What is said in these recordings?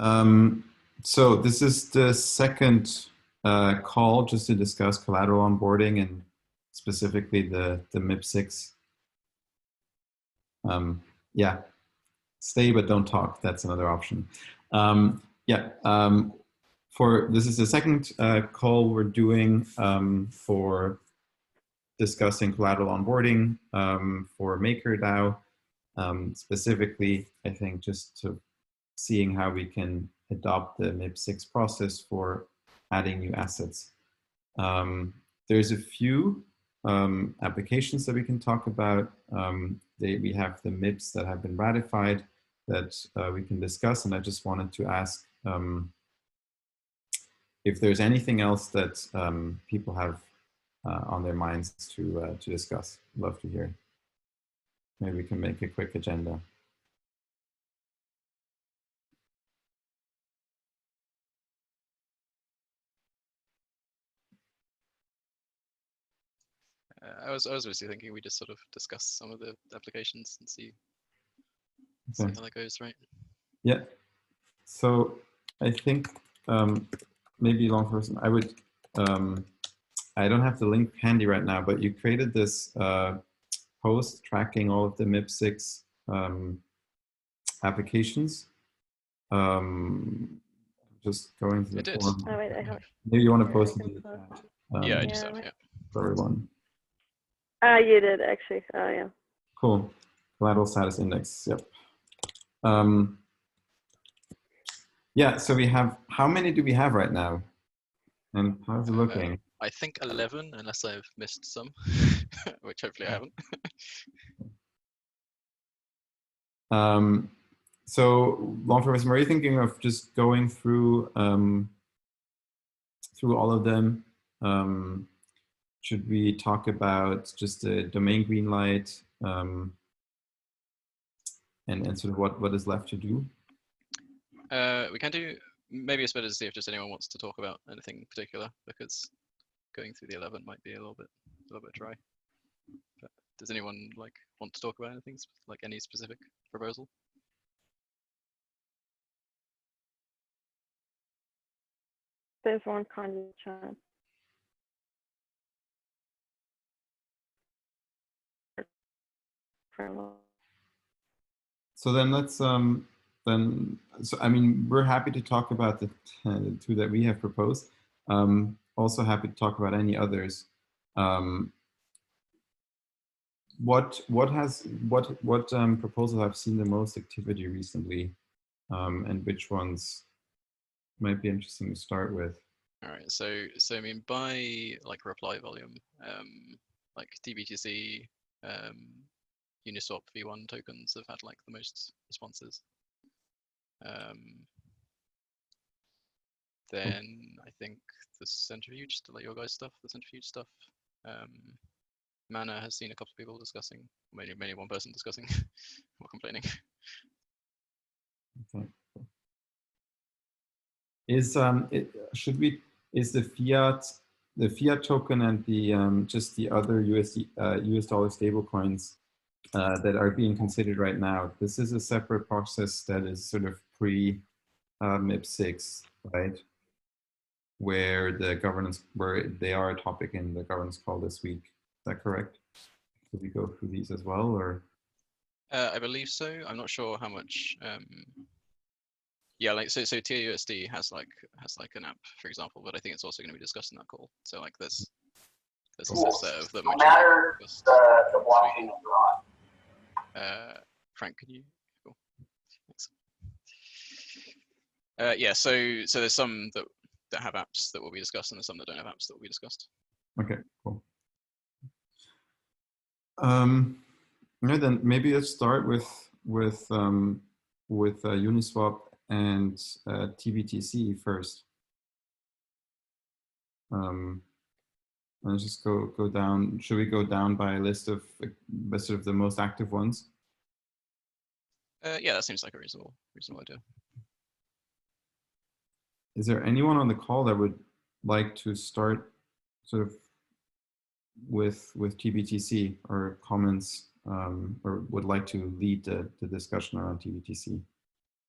So this is the second call just to discuss collateral onboarding and specifically the MIP6. Yeah, stay but don't talk. That's another option. Yeah, this is the second call we're doing for discussing collateral onboarding for MakerDAO. Specifically, I think just to seeing how we can adopt the MIP6 process for adding new assets. There's a few applications that we can talk about. We have the MIPs that have been ratified that we can discuss, and I just wanted to ask if there's anything else that people have on their minds to discuss. Love to hear. Maybe we can make a quick agenda. I was obviously thinking we just sort of discuss some of the applications and see how that goes, right? Yeah. So I think maybe long person, I would, I don't have the link handy right now, but you created this post tracking all of the MIP6 applications. Just going to the forum. Oh, wait, I have. Maybe you want to post it in the chat. Yeah, I just have, yeah. For everyone. You did actually. Oh, yeah. Cool. Collateral status index. Yep. Yeah. So we have. How many do we have right now? And how's it looking? I think 11, unless I've missed some, which hopefully I haven't. So long term, are you thinking of just going through through all of them? Should we talk about just the domain green light and sort of what is left to do? We can do, maybe it's better to see if just anyone wants to talk about anything in particular, because going through the 11 might be a little bit dry. But does anyone want to talk about anything, like any specific proposal? There's one kind of chat. So then let's so I mean, we're happy to talk about the two that we have proposed. Also happy to talk about any others. What proposals have seen the most activity recently, and which ones might be interesting to start with? All right, so I mean, by reply volume, like DBTC, Uniswap V1 tokens have had the most responses. Then I think the Centrifuge, your guys' stuff, the Centrifuge stuff. Mana has seen a couple of people discussing, mainly one person discussing or complaining. Okay. Is the fiat token and the just the other US dollar stablecoins that are being considered right now? This is a separate process that is sort of pre MIP6, right? Where they are a topic in the governance call this week. Is that correct? Should we go through these as well, or? I believe so. I'm not sure how much. Yeah, so TUSD has an app, for example, but I think it's also going to be discussed in that call. So there's a subset of them. No matter the blockchain that you're on. Frank, can you? Cool. Thanks. Yeah, so there's some that have apps that will be discussed, and there's some that don't have apps that will be discussed. Okay, cool. Yeah, then maybe let's start with Uniswap and TBTC first. Let's just go down. Should we go down by a list of sort of the most active ones? Yeah, that seems like a reasonable idea. Is there anyone on the call that would like to start sort of with TBTC or comments or would like to lead the discussion around TBTC?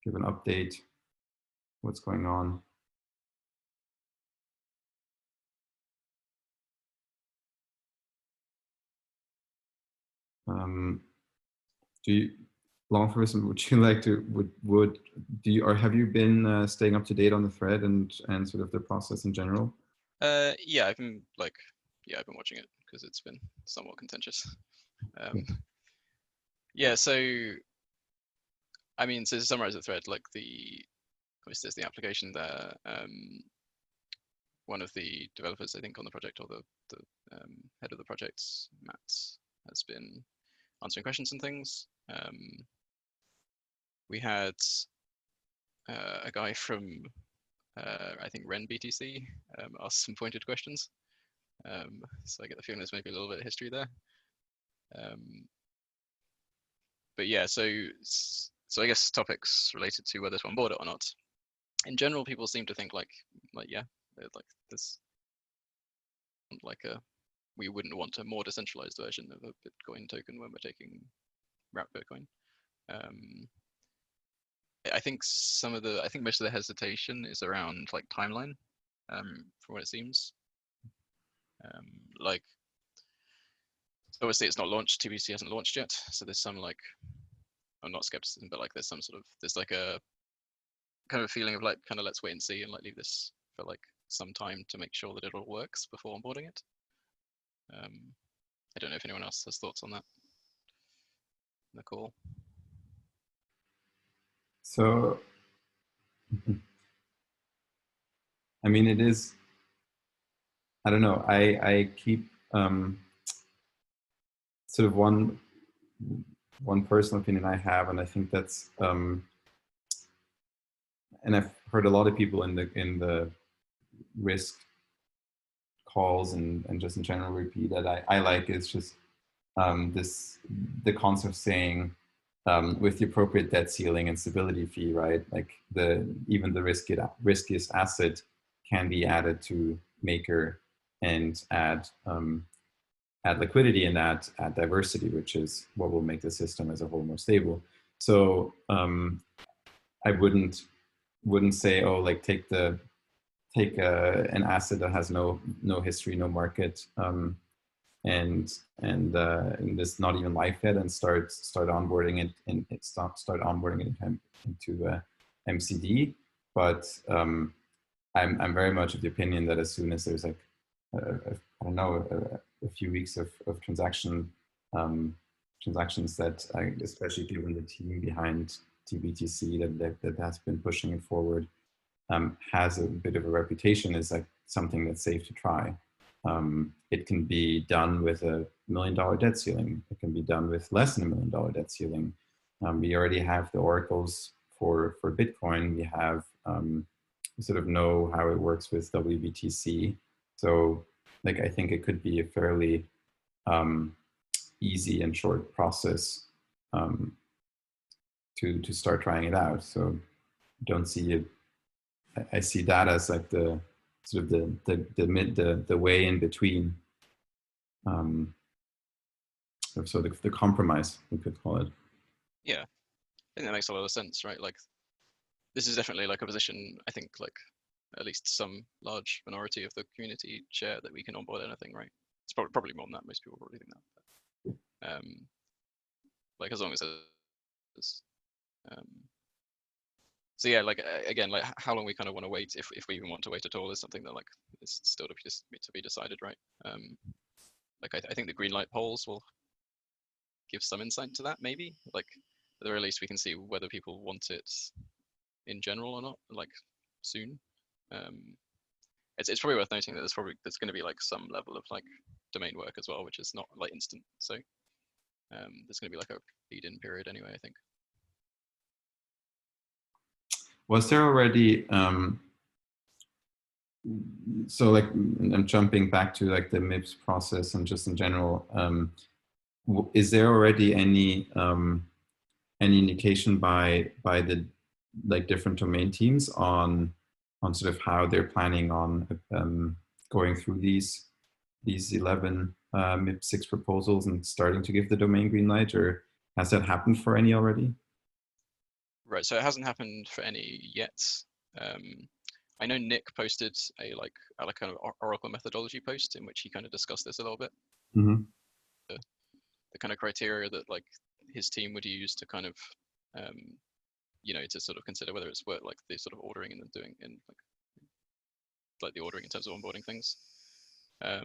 Give an update. what's going on. Do you, long person, would you like to, do you, or have you been staying up to date on the thread and sort of the process in general? Yeah, I've been like, yeah, I've been watching it because it's been somewhat contentious. Yeah, so I mean, so to summarize the thread, like obviously there's the application there. One of the developers, I think, on the project, or the head of the project, Matt, has been answering questions and things. We had a guy from I think Ren BTC asked some pointed questions. So I get the feeling there's maybe a little bit of history there. But yeah, so I guess topics related to whether to onboard it or not. In general, people seem to think like yeah, like this, like we wouldn't want a more decentralized version of a Bitcoin token when we're taking wrapped Bitcoin. I think most of the hesitation is around like timeline, from what it seems. Like, obviously it's not launched, TBC hasn't launched yet, so there's some like, I'm not skepticism, but like there's like a kind of feeling of like, kind of let's wait and see and like leave this for like some time to make sure that it all works before onboarding it. I don't know if anyone else has thoughts on that. Nicole? So, I mean, it is, I don't know, I keep sort of one personal opinion I have, and I think that's, and I've heard a lot of people in the risk calls and just in general repeat that I like is just the concept of saying with the appropriate debt ceiling and stability fee, right? Like even the riskiest asset can be added to Maker and add liquidity and add diversity, which is what will make the system as a whole more stable. So I wouldn't say, oh, like take an asset that has no history, no market, and this not even live yet, and start onboarding it and start onboarding it into MCD. But I'm very much of the opinion that as soon as there's like I don't know a few weeks of transactions that especially given the team behind TBTC that has been pushing it forward, has a bit of a reputation as like something that's safe to try. It can be done with $1 million debt ceiling. It can be done with less than $1 million debt ceiling. We already have the oracles for Bitcoin. We have we sort of know how it works with WBTC. So like I think it could be a fairly easy and short process to start trying it out. So don't see it. I see that as like the sort of the way in between. So the compromise, we could call it. Yeah, I think that makes a lot of sense, right? Like, this is definitely like a position, I think, like at least some large minority of the community share, that we can onboard anything, right? It's probably more than that. Most people probably think that. But, like as long as there's, so yeah, like again, like how long we kind of want to wait, if we even want to wait at all, is something that like is still to be decided, right? Like I think the green light polls will give some insight to that, maybe. Like at the very least, we can see whether people want it in general or not, like soon. It's probably worth noting that there's going to be like some level of like domain work as well, which is not like instant. So there's going to be like a lead-in period anyway, I think. Was there already so like I'm jumping back to like the MIPS process and just in general, is there already any indication by the like different domain teams on sort of how they're planning on going through these 11 MIP6 proposals and starting to give the domain green light, or has that happened for any already? Right, so it hasn't happened for any yet. I know Nick posted a kind of Oracle methodology post in which he kind of discussed this a little bit. Mm-hmm. The kind of criteria that like his team would use to kind of to sort of consider whether it's worth like the sort of ordering and doing in like the ordering in terms of onboarding things. I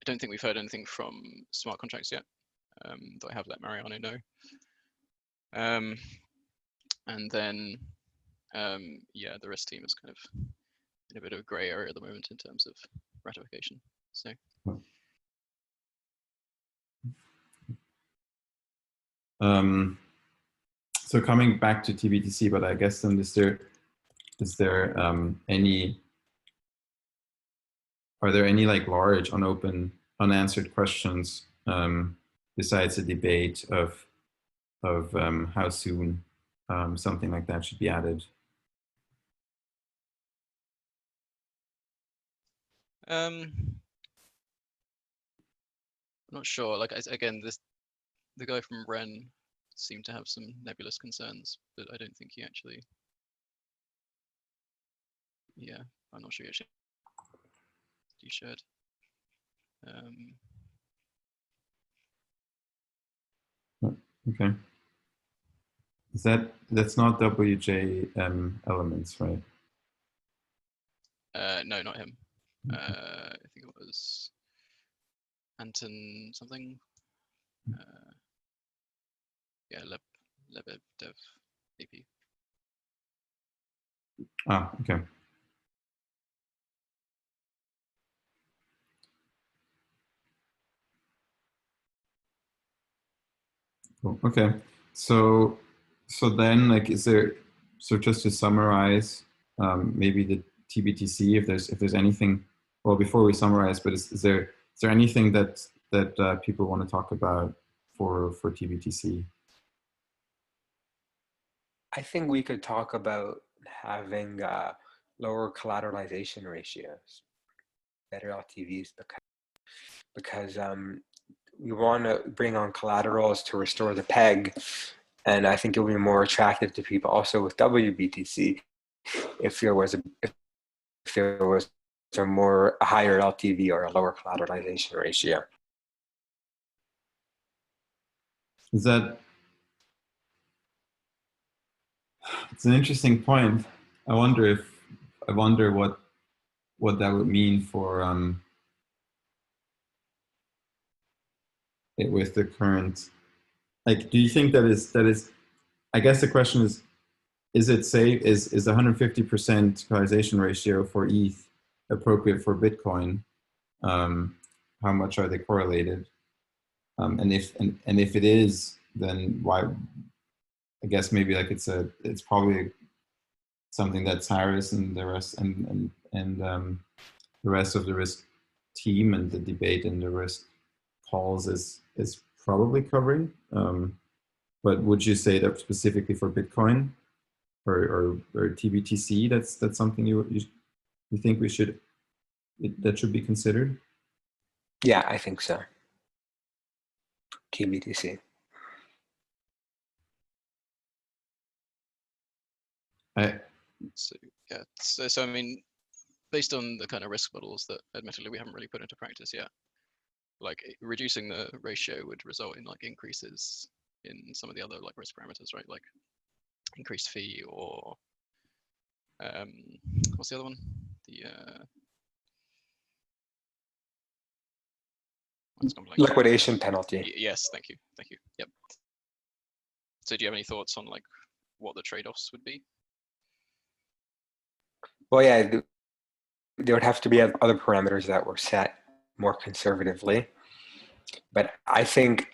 don't think we've heard anything from smart contracts yet. Do I have that Mariano? No. And then yeah, the rest team is kind of in a bit of a gray area at the moment in terms of ratification. So. So coming back to TBTC, but I guess then is there are there any like large unanswered questions besides the debate of how soon something like that should be added? I'm not sure. Like again, the guy from Ren seemed to have some nebulous concerns, but I don't think he actually. Yeah, I'm not sure he actually shared. Okay. That's not WJ elements, right? No, not him. I think it was Anton something. Yeah, Lebedev AP. Ah, okay. Cool. Okay. So then like so just to summarize, maybe the TBTC, if there's anything, well, before we summarize, but is there anything that people want to talk about for TBTC? I think we could talk about having lower collateralization ratios, better LTVs, because we want to bring on collaterals to restore the peg, and I think it will be more attractive to people also with WBTC if there was a more higher LTV or a lower collateralization ratio. Is that, it's an interesting point. I wonder what that would mean for it with the current, like, do you think that is I guess the question is it safe, is 150% collateralization ratio for ETH appropriate for Bitcoin? How much are they correlated? And if it is, then why? I guess maybe like it's probably something that Cyrus and the rest and the rest of the risk team and the debate and the risk calls is probably covering. But would you say that specifically for Bitcoin or TBTC, that's something you think we should that should be considered? Yeah, I think so. TBTC. So yeah, so I mean, based on the kind of risk models that admittedly we haven't really put into practice yet, like reducing the ratio would result in like increases in some of the other like risk parameters, right? Like increased fee or what's the other one? The liquidation penalty. Yes, thank you. Yep. So do you have any thoughts on like what the trade-offs would be? Well, yeah, there would have to be other parameters that were set more conservatively, but I think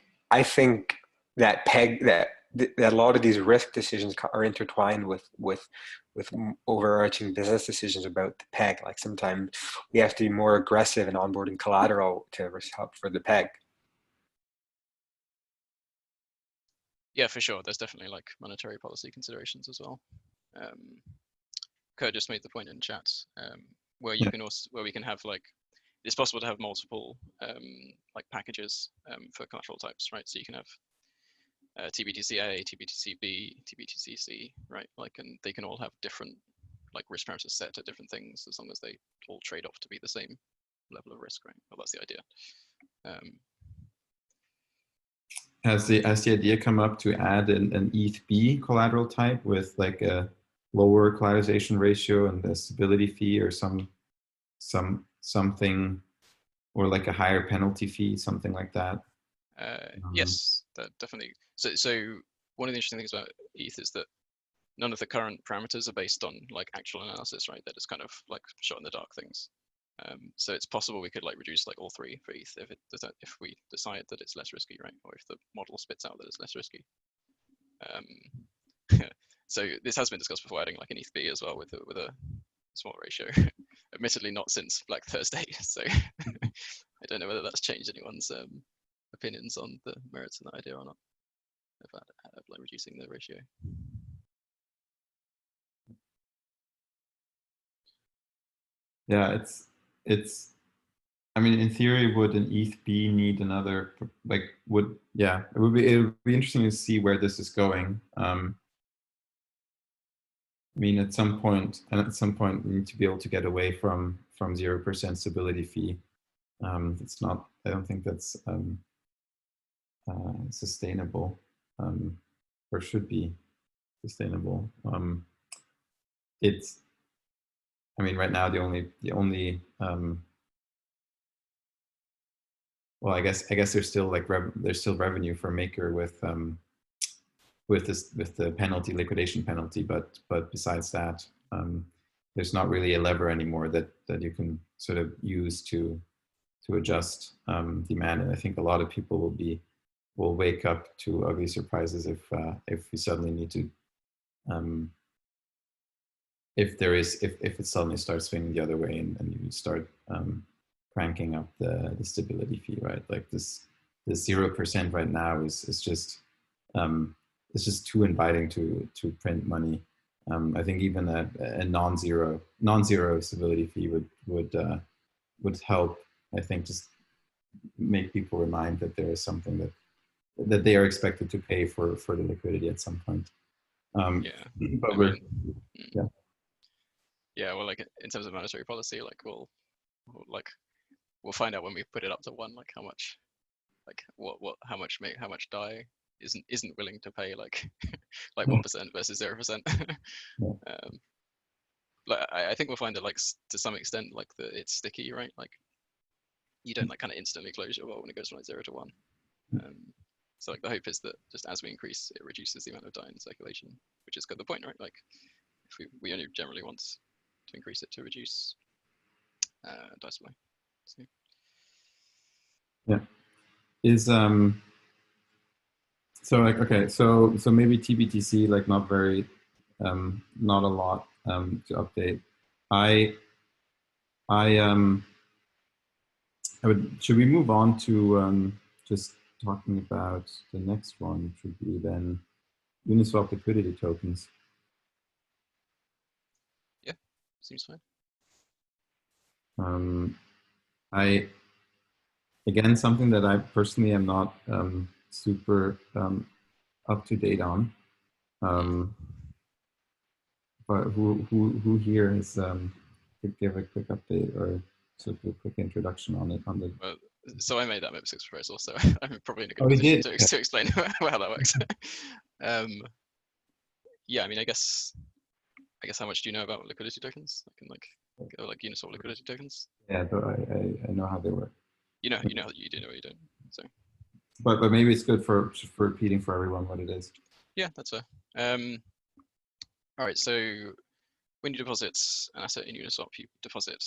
that that a lot of these risk decisions are intertwined with overarching business decisions about the peg. Like sometimes we have to be more aggressive in onboarding collateral to help for the peg. Yeah, for sure. There's definitely like monetary policy considerations as well. Kurt just made the point in chat where you can also we can have like it's possible to have multiple like packages for collateral types, right? So you can have TBTC A, TBTC B, TBTC C, right? Like, and they can all have different like risk parameters set at different things as long as they all trade off to be the same level of risk, right? Well, that's the idea. Has the idea come up to add an ETH-B collateral type with like a lower collateralization ratio and the stability fee, or something, or like a higher penalty fee, something like that? Yes, that definitely. So one of the interesting things about ETH is that none of the current parameters are based on like actual analysis, right? They're just kind of like shot in the dark things. So it's possible we could like reduce like all three for ETH if we decide that it's less risky, right? Or if the model spits out that it's less risky. So this has been discussed before, adding like an ETH-B as well with a small ratio. Admittedly, not since Black Thursday, so I don't know whether that's changed anyone's opinions on the merits of that idea or not, of like reducing the ratio. Yeah, it's. I mean, in theory, would an ETH-B need another, like, it would be interesting to see where this is going. I mean, at some point we need to be able to get away from 0% stability fee. It's not, I don't think that's sustainable, or should be sustainable. It's, I mean, right now the only well, I guess there's still like there's still revenue for Maker with the penalty, liquidation penalty, but besides that, there's not really a lever anymore that you can sort of use to adjust demand. And I think a lot of people will wake up to ugly surprises if we suddenly need to if it suddenly starts swinging the other way, and you start cranking up the stability fee, right? Like this 0% right now is just it's just too inviting to print money. I think even a non-zero stability fee would help. I think just make people remind that there is something that they are expected to pay for the liquidity at some point. Yeah, but yeah. Well, like in terms of monetary policy, like we'll find out when we put it up to 1, like how much, like how much DAI isn't willing to pay like like 1% versus 0%. Like I think we'll find that like to some extent like it's sticky, right? Like you don't like kind of instantly close your wallet when it goes from like 0 to 1. So like the hope is that just as we increase, it reduces the amount of DAI in circulation, which is kind of the point, right? Like if we only generally want to increase it to reduce DAI supply. So. Yeah. Is so like, okay, so maybe TBTC, like not a lot to update. I should we move on to just talking about the next one, which would be then Uniswap liquidity tokens. Yeah, seems fine. Again, something that I personally am not super up to date on. But who here is could give a quick update or sort of a quick introduction on it? Well, so I made that MIP6 proposal, so I'm probably in a Oh, good you position did? to explain how that works. Yeah, I mean, I guess how much do you know about liquidity tokens? Like Uniswap liquidity tokens? Yeah, I know how they work. You do know what you don't. So. But maybe it's good for repeating for everyone what it is. Yeah, that's fair. All right, so when you deposit an asset in Uniswap, you deposit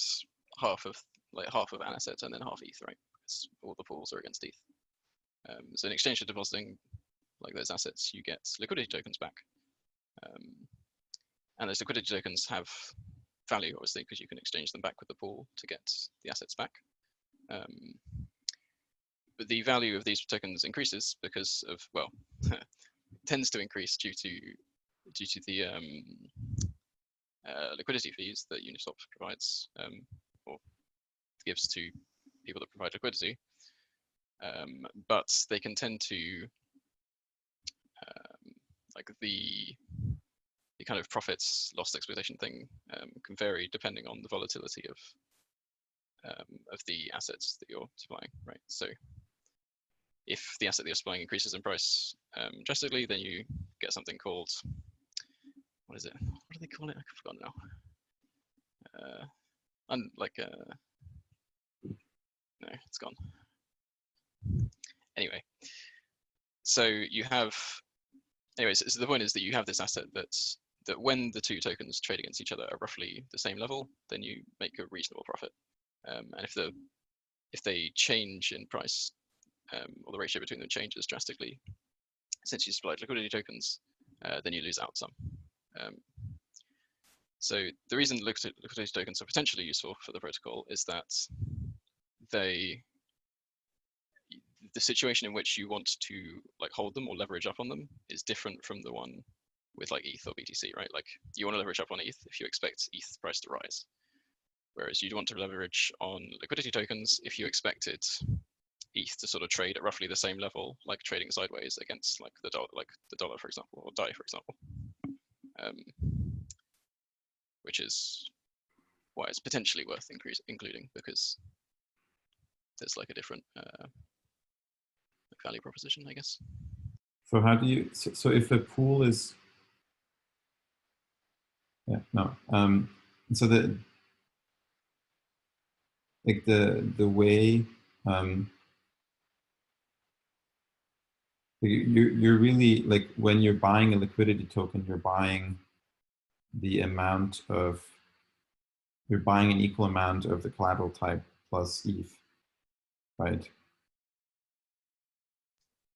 half of an asset and then half ETH, right? Because all the pools are against ETH. So in exchange for depositing like those assets, you get liquidity tokens back. And those liquidity tokens have value, obviously, because you can exchange them back with the pool to get the assets back. But the value of these tokens increases because of, well, tends to increase due to the liquidity fees that Uniswap provides or gives to people that provide liquidity. But they can tend to like the kind of profits loss exploitation thing can vary depending on the volatility of the assets that you're supplying, right? So if the asset that you're supplying increases in price drastically, then you get something called, what is it? What do they call it? I've forgotten now. No, it's gone. Anyway, so you have, anyways, so the point is that you have this asset that when the two tokens trade against each other are roughly the same level, then you make a reasonable profit. And if they change in price, or the ratio between them changes drastically, since you supplied liquidity tokens, then you lose out some. So the reason liquidity tokens are potentially useful for the protocol is that the situation in which you want to like hold them or leverage up on them is different from the one with like ETH or BTC, right? Like you want to leverage up on ETH if you expect ETH price to rise, whereas you'd want to leverage on liquidity tokens if you expected ETH to sort of trade at roughly the same level, like trading sideways against like the dollar, for example, or DAI, for example, which is why it's potentially worth including, because there's like a different value proposition, I guess. So how do you, so if a pool is, so the, like the way, you're really, like when you're buying a liquidity token, you're buying the amount of, you're buying an equal amount of the collateral type plus ETH, right?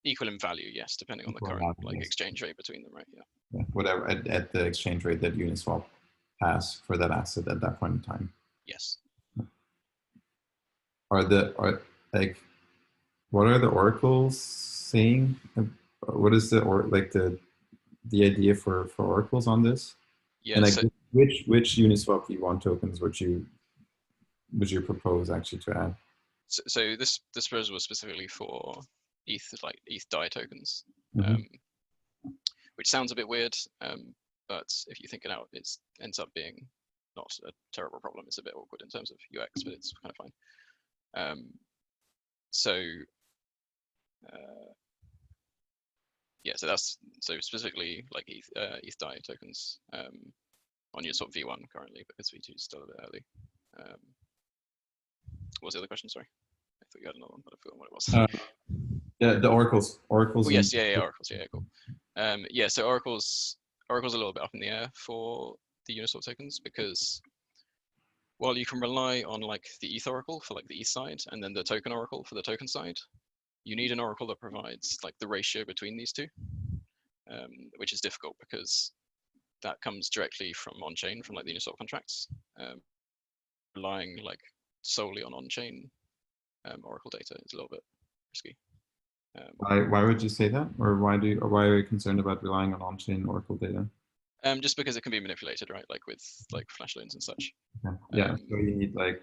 Equal in value, yes, depending on the current like exchange rate between them, right? Yeah, whatever at the exchange rate that Uniswap has for that asset at that point in time. Yes. Are like, what are the oracles saying? What is the idea for oracles on this? Yeah. And like, So, which Uniswap V1 tokens would you propose actually to add? So this proposal was specifically for ETH, like ETH DAI tokens, which sounds a bit weird, but if you think it out, it ends up being not a terrible problem. It's a bit awkward in terms of UX, but it's kind of fine. Yeah, so specifically like ETH DAI tokens on Uniswap V1 currently, because V2 is still a bit early. What was the other question? Sorry, I thought you had another one, but I forgot what it was. Yeah, the oracles. Oh yes, yeah, oracles. Yeah, cool. Yeah, so oracles a little bit up in the air for the Uniswap tokens, because while you can rely on like the ETH oracle for like the ETH side and then the token oracle for the token side, you need an oracle that provides like the ratio between these two, which is difficult because that comes directly from on-chain, from like the Uniswap contracts. Relying like solely on on-chain oracle data is a little bit risky. Why would you say that, or why are you concerned about relying on on-chain oracle data? Just because it can be manipulated, right? Like with like flash loans and such. Yeah, so you need like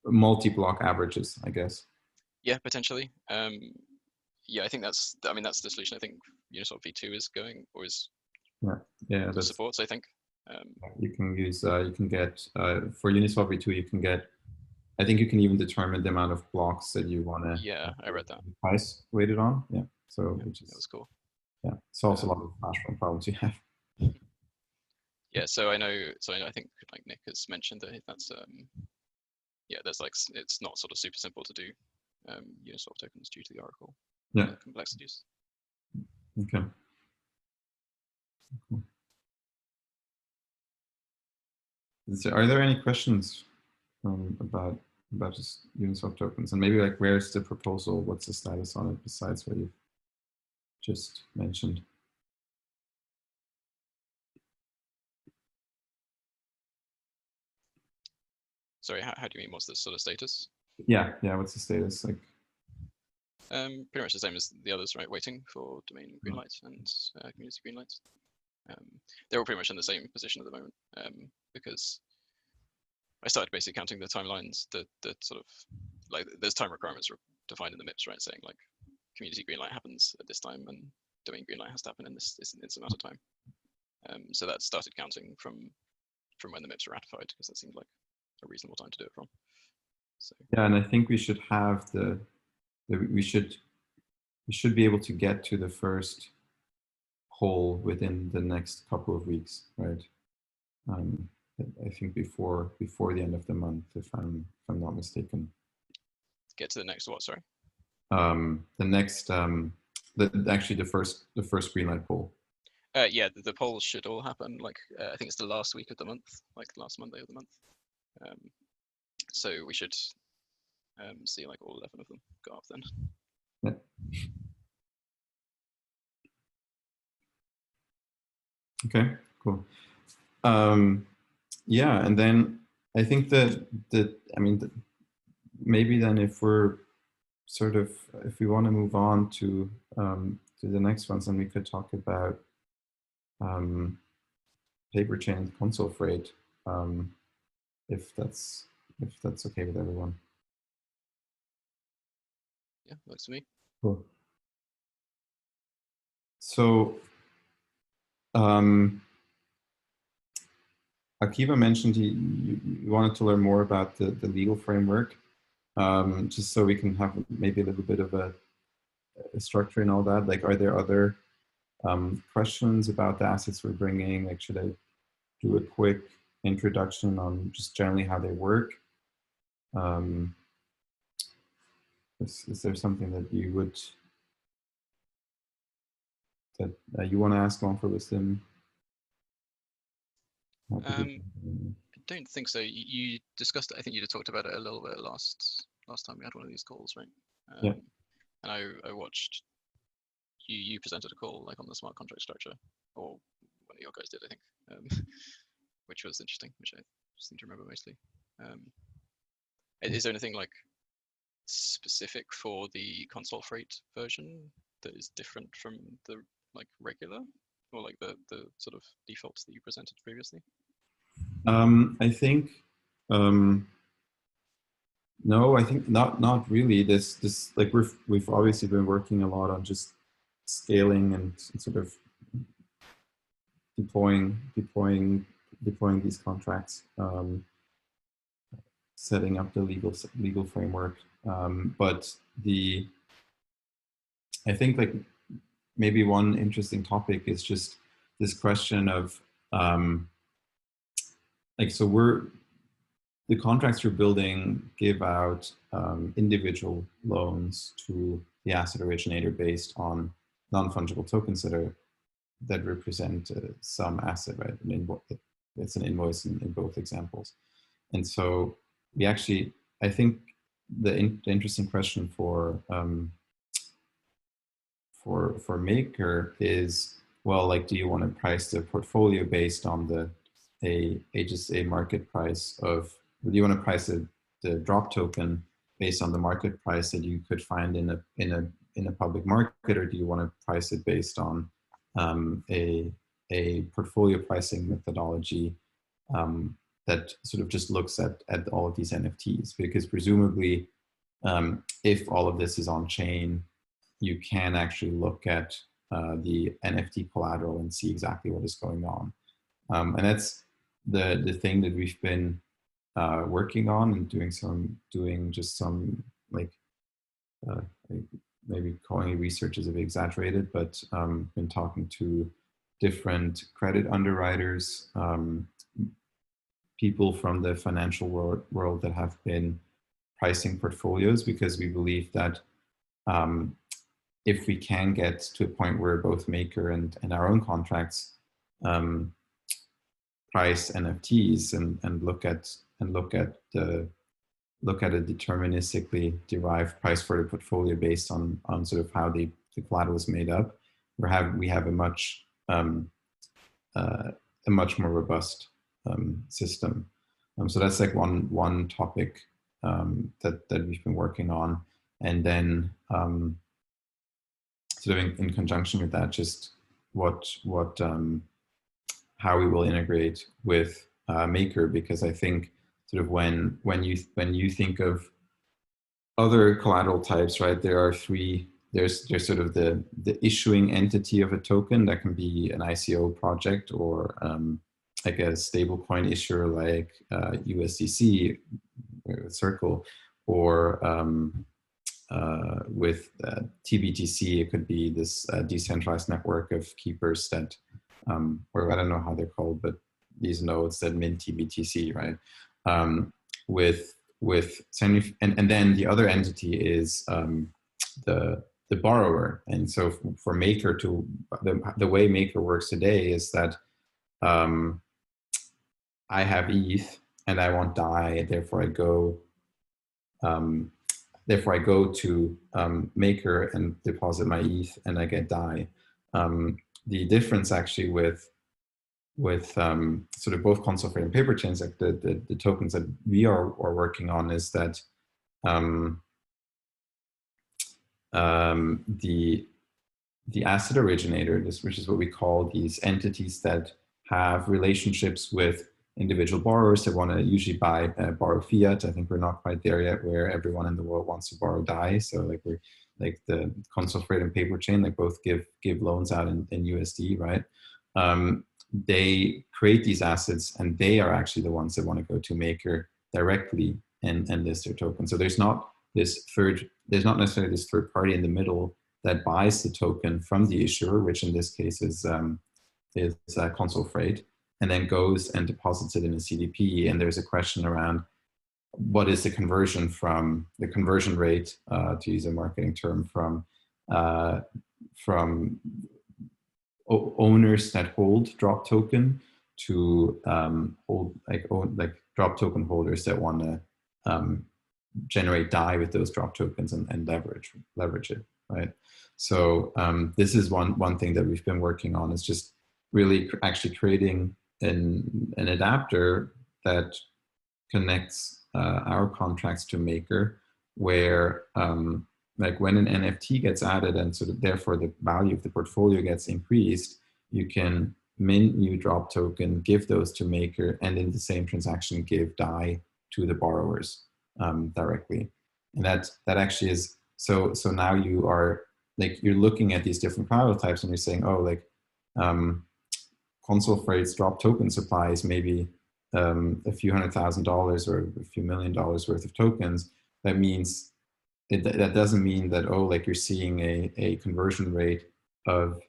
multi-block averages, I guess. Yeah, potentially. Yeah, I think that's the solution. I think Uniswap V2 is going, or is that supports, I think. You can use, you can get, for Uniswap V2, you can get, I think you can even determine the amount of blocks that you want to. Yeah, I read that. Price weighted on, yeah. So yeah, which is, that was cool. Yeah, solves a lot of flash loan problems you have. Yeah, so I think like Nick has mentioned that that's yeah, there's like, it's not sort of super simple to do Uniswap tokens due to the oracle complexities. Okay. Cool. Are there any questions about just Uniswap tokens, and maybe like where's the proposal? What's the status on it besides what you've just mentioned? Sorry, how do you mean? What's the sort of status? Yeah. What's the status like? Pretty much the same as the others, right? Waiting for domain green lights and community green lights. They're all pretty much in the same position at the moment, because I started basically counting the timelines, the sort of like there's time requirements defined in the MIPS, right? Saying like community green light happens at this time and domain green light has to happen in this amount of time. So that started counting from when the MIPS were ratified, because that seemed like a reasonable time to do it from. So Yeah, and I think we should have we should be able to get to the first poll within the next couple of weeks, right? I think before the end of the month, if I'm not mistaken. Get to the next what? Sorry. The next actually the first green light poll. Yeah, the polls should all happen. Like I think it's the last week of the month, like the last Monday of the month. So we should see like all 11 of them go up then. Yeah. Okay, cool. Yeah, and then I think maybe then if we're sort of, if we want to move on to the next ones, then we could talk about paper chain and console freight, if that's okay with everyone. Yeah, works for me. Cool. So Akiva mentioned you wanted to learn more about the legal framework, just so we can have maybe a little bit of a structure and all that. Like, are there other questions about the assets we're bringing? Like, should I do a quick introduction on just generally how they work? Is there something that you would you want to ask on for wisdom? I don't think so. You discussed it. I think you talked about it a little bit last time we had one of these calls, right? Yeah. And I watched you presented a call like on the smart contract structure, or one of your guys did, I think, which was interesting, which I seem to remember mostly. Is there anything like specific for the console freight version that is different from the like regular, or like the sort of defaults that you presented previously? I think no, I think not really. This like we've obviously been working a lot on just scaling and sort of deploying these contracts, setting up the legal framework. But I think like maybe one interesting topic is just this question of like, so the contracts we're building give out individual loans to the asset originator based on non-fungible tokens that represent some asset, right? It's an invoice in both examples. And so we actually, I think the interesting question for Maker is, well, like, do you want to price the portfolio based on just a market price of, do you want to price the drop token based on the market price that you could find in a public market, or do you want to price it based on a portfolio pricing methodology that sort of just looks at all of these NFTs? Because presumably, if all of this is on chain, you can actually look at the NFT collateral and see exactly what is going on. And that's the thing that we've been working on and doing just some like maybe calling it research is a bit exaggerated, but been talking to different credit underwriters, people from the financial world that have been pricing portfolios, because we believe that if we can get to a point where both Maker and our own contracts price NFTs and look at a deterministically derived price for the portfolio based on sort of how the collateral is made up, we have a much more robust system. So that's like one topic that we've been working on, and then sort of in conjunction with that, just how we will integrate with Maker, because I think sort of when you think of other collateral types, right, there are three there's sort of the issuing entity of a token that can be an ICO project or like a stablecoin issuer like USDC, Circle, or with TBTC, it could be this decentralized network of keepers that, or I don't know how they're called, but these nodes that mint TBTC, right? With and then the other entity is the borrower. And so for Maker to, the way Maker works today is that I have ETH and I want DAI, therefore I go to Maker and deposit my ETH and I get DAI. The difference actually with sort of both console frame and paper chains, like the tokens that we are working on, is that the asset originator, which is what we call these entities that have relationships with individual borrowers that want to usually borrow fiat. I think we're not quite there yet where everyone in the world wants to borrow DAI. So like we're like the console frame and paper chain, like both give loans out in USD, right? They create these assets and they are actually the ones that want to go to Maker directly and list their token. So there's not necessarily this third party in the middle that buys the token from the issuer, which in this case is console freight, and then goes and deposits it in a CDP. And there's a question around what is the conversion rate, to use a marketing term, from owners that hold drop token to drop token holders that want to generate DAI with those drop tokens and leverage it, right? So this is one thing that we've been working on, is just really actually creating an adapter that connects our contracts to Maker, where like when an NFT gets added and sort of therefore the value of the portfolio gets increased, you can mint new drop token, give those to Maker, and in the same transaction give DAI to the borrowers directly. And that actually is, so now you are like, you're looking at these different collateral types and you're saying, oh, like console freight's drop token supply is maybe a few $100,000 or a few $1 million worth of tokens. That means that doesn't mean that, oh, like you're seeing a conversion rate of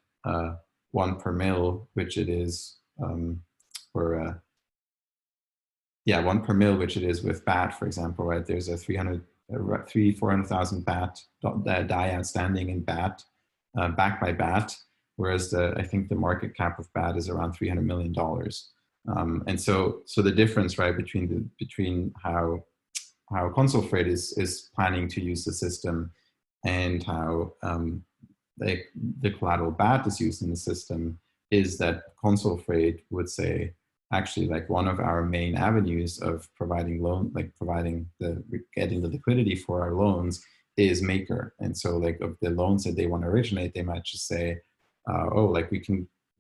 1 per mil, which it is, 1 per mil, which it is with BAT, for example, right? There's a 400,000 BAT DAI outstanding in BAT, backed by BAT, whereas I think the market cap of BAT is around $300 million. And so the difference, right, between how console freight is planning to use the system and how the collateral BAT is used in the system is that console freight would say, actually, like one of our main avenues of providing getting the liquidity for our loans is Maker. And so like of the loans that they want to originate, they might just say, oh, like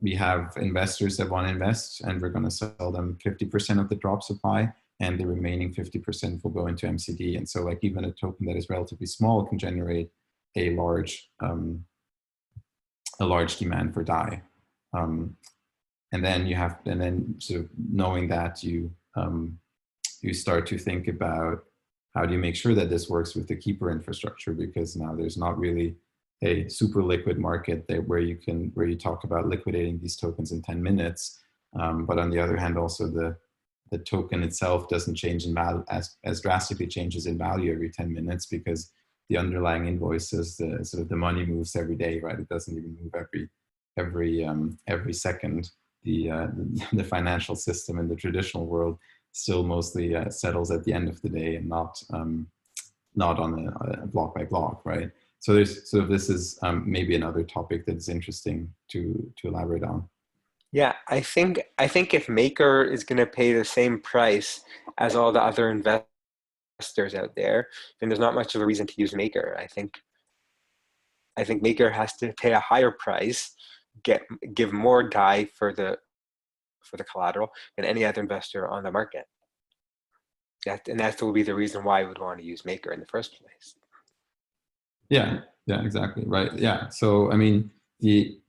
we have investors that want to invest and we're going to sell them 50% of the drop supply, and the remaining 50% will go into MCD. And so like even a token that is relatively small can generate a large demand for DAI. And then sort of knowing that, you start to think about how do you make sure that this works with the keeper infrastructure, because now there's not really a super liquid market where you talk about liquidating these tokens in 10 minutes. But on the other hand, also the token itself doesn't change in value as drastically changes in value every 10 minutes, because the underlying invoices, the money moves every day, right? It doesn't even move every second. The financial system in the traditional world still mostly settles at the end of the day and not on a block by block, right? So this is maybe another topic that's interesting to elaborate on. Yeah, I think if Maker is going to pay the same price as all the other investors out there, then there's not much of a reason to use Maker. I think Maker has to pay a higher price, give more DAI for the collateral than any other investor on the market. That will be the reason why I would want to use Maker in the first place. Yeah, Yeah, exactly. Right. Yeah. So I mean, the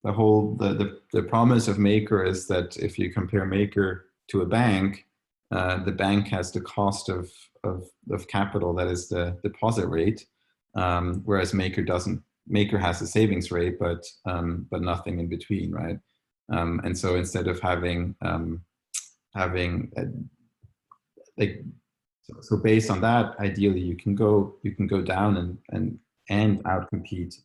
the promise of Maker is that if you compare Maker to a bank, the bank has the cost of capital, that is the deposit rate, whereas Maker doesn't. Maker has a savings rate, but nothing in between, right? And so instead of having like so based on that, ideally you can go down and outcompete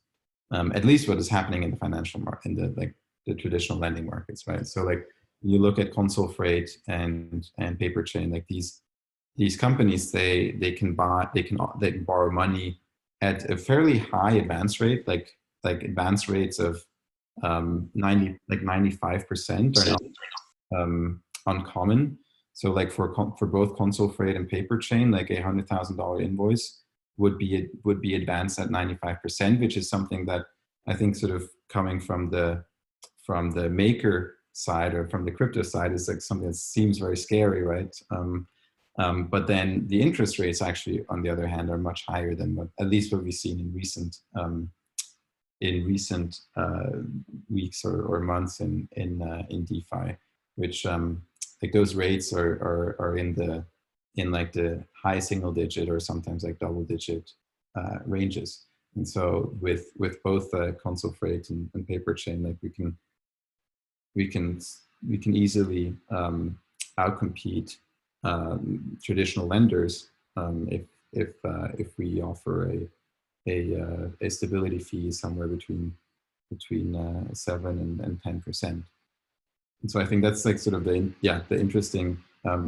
at least what is happening in the financial market, in the traditional lending markets, right? So like you look at console freight and paper chain, like these companies, they can borrow money at a fairly high advance rate, like advance rates of 95% are not uncommon. So like for both console freight and paper chain, like $100,000 invoice would be advanced at 95%, which is something that I think sort of coming from the maker side or from the crypto side is like something that seems very scary, right? But then the interest rates actually, on the other hand, are much higher than what at least what we've seen in recent weeks or months in DeFi, which like those rates are in like the high single digit or sometimes like double digit ranges. And so with both console freight and paper chain, like we can easily outcompete traditional lenders if we offer a stability fee somewhere between 7 and 10%. And so I think that's like sort of the interesting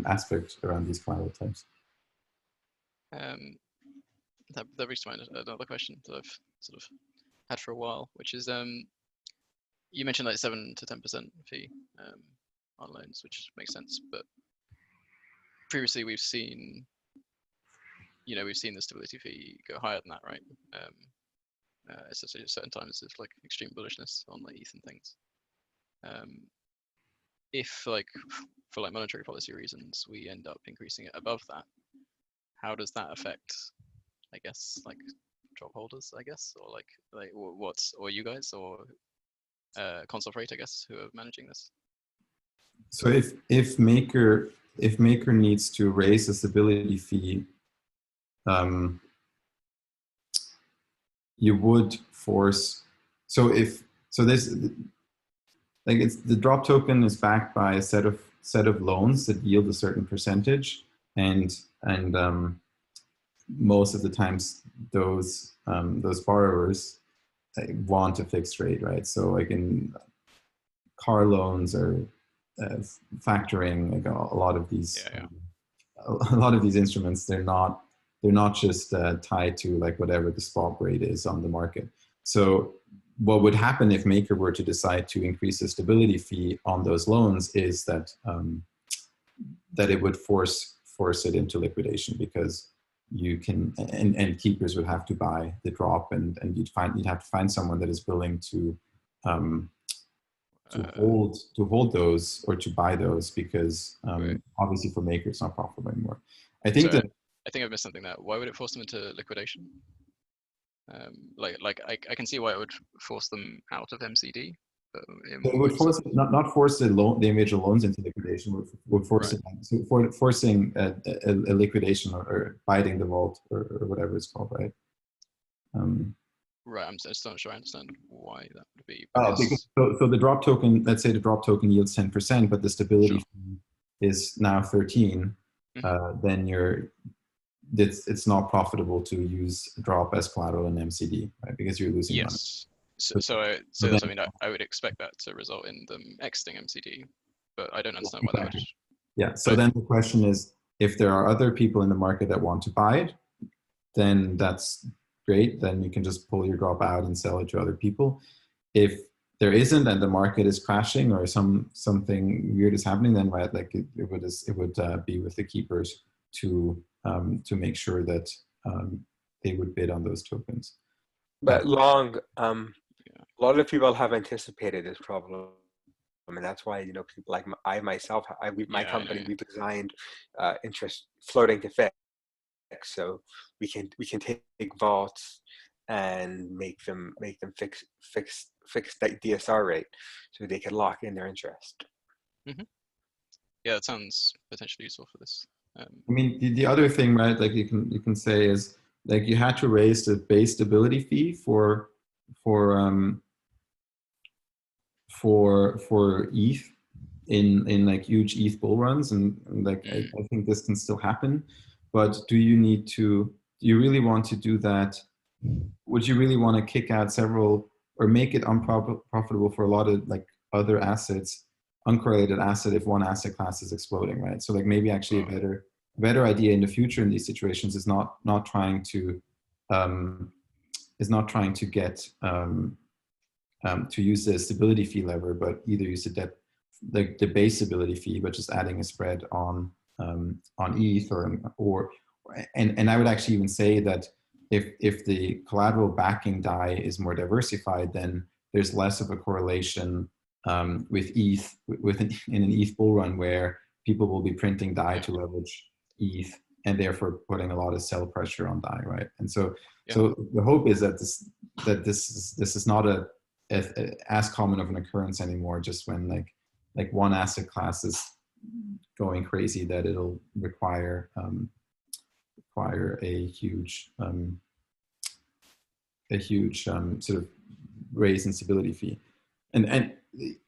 aspect around these collateral types. That brings to mind another question that I've sort of had for a while, which is you mentioned like 7 to 10% fee on loans, which makes sense. But previously we've seen the stability fee go higher than that, right? Especially at certain times of like extreme bullishness on like ETH and things. If like for like monetary policy reasons we end up increasing it above that, how does that affect, I guess, like drop holders, I guess, or like what's, or you guys, or console freight, I guess, who are managing this? So if Maker needs to raise the stability fee, you would force. So this, like, it's the drop token is backed by a set of loans that yield a certain percentage, and most of the times those borrowers want a fixed rate, right? So like in car loans or factoring, like a lot of these a lot of these instruments, they're not just tied to like whatever the spot rate is on the market. So what would happen if Maker were to decide to increase the stability fee on those loans is that that it would force it into liquidation, because you can, and keepers would have to buy the drop, and you'd have to find someone that is willing to hold those or to buy those, because Right. obviously for Maker it's not profitable anymore. I think I think I've missed something there. Why would it force them into liquidation? I can see why it would force them out of MCD. But it would force not force the individual loans into liquidation. Would force it, so forcing a liquidation or biting the vault or whatever it's called, right? Right, I'm just not sure I understand why that would be. Because so the drop token, let's say the drop token yields 10%, but the stability fee is now 13. Then it's not profitable to use drop as collateral in MCD, right? Because you're losing money. So that's, I mean, I would expect that to result in them exiting MCD, but I don't understand why that would. Yeah. So then the question is, if there are other people in the market that want to buy it, then that's great. Then you can just pull your drop out and sell it to other people. If there isn't, and the market is crashing or something weird is happening, then right, like it would be with the keepers to make sure that they would bid on those tokens. But a lot of people have anticipated this problem, and that's why, you know, people like my company, we've designed interest floating to fixed. So we can take vaults and make them fix that DSR rate, so they can lock in their interest. Yeah, it sounds potentially useful for this. I mean, the other thing, right? Like you can say is like you had to raise the base stability fee for ETH in like huge ETH bull runs, and like I think this can still happen. But do you really want to do that? Would you really want to kick out several or make it unprofitable for a lot of like other assets, uncorrelated asset, if one asset class is exploding, right? So like maybe actually a better idea in the future in these situations is not trying to get to use the stability fee lever, but either use the base stability fee, but just adding a spread on ETH and I would actually even say that if the collateral backing DAI is more diversified, then there's less of a correlation with ETH in an ETH bull run where people will be printing DAI to leverage ETH and therefore putting a lot of sell pressure on DAI, right? And so the hope is that this is not as common of an occurrence anymore, just when like one asset class is going crazy, that it'll require a huge sort of raise in stability fee. And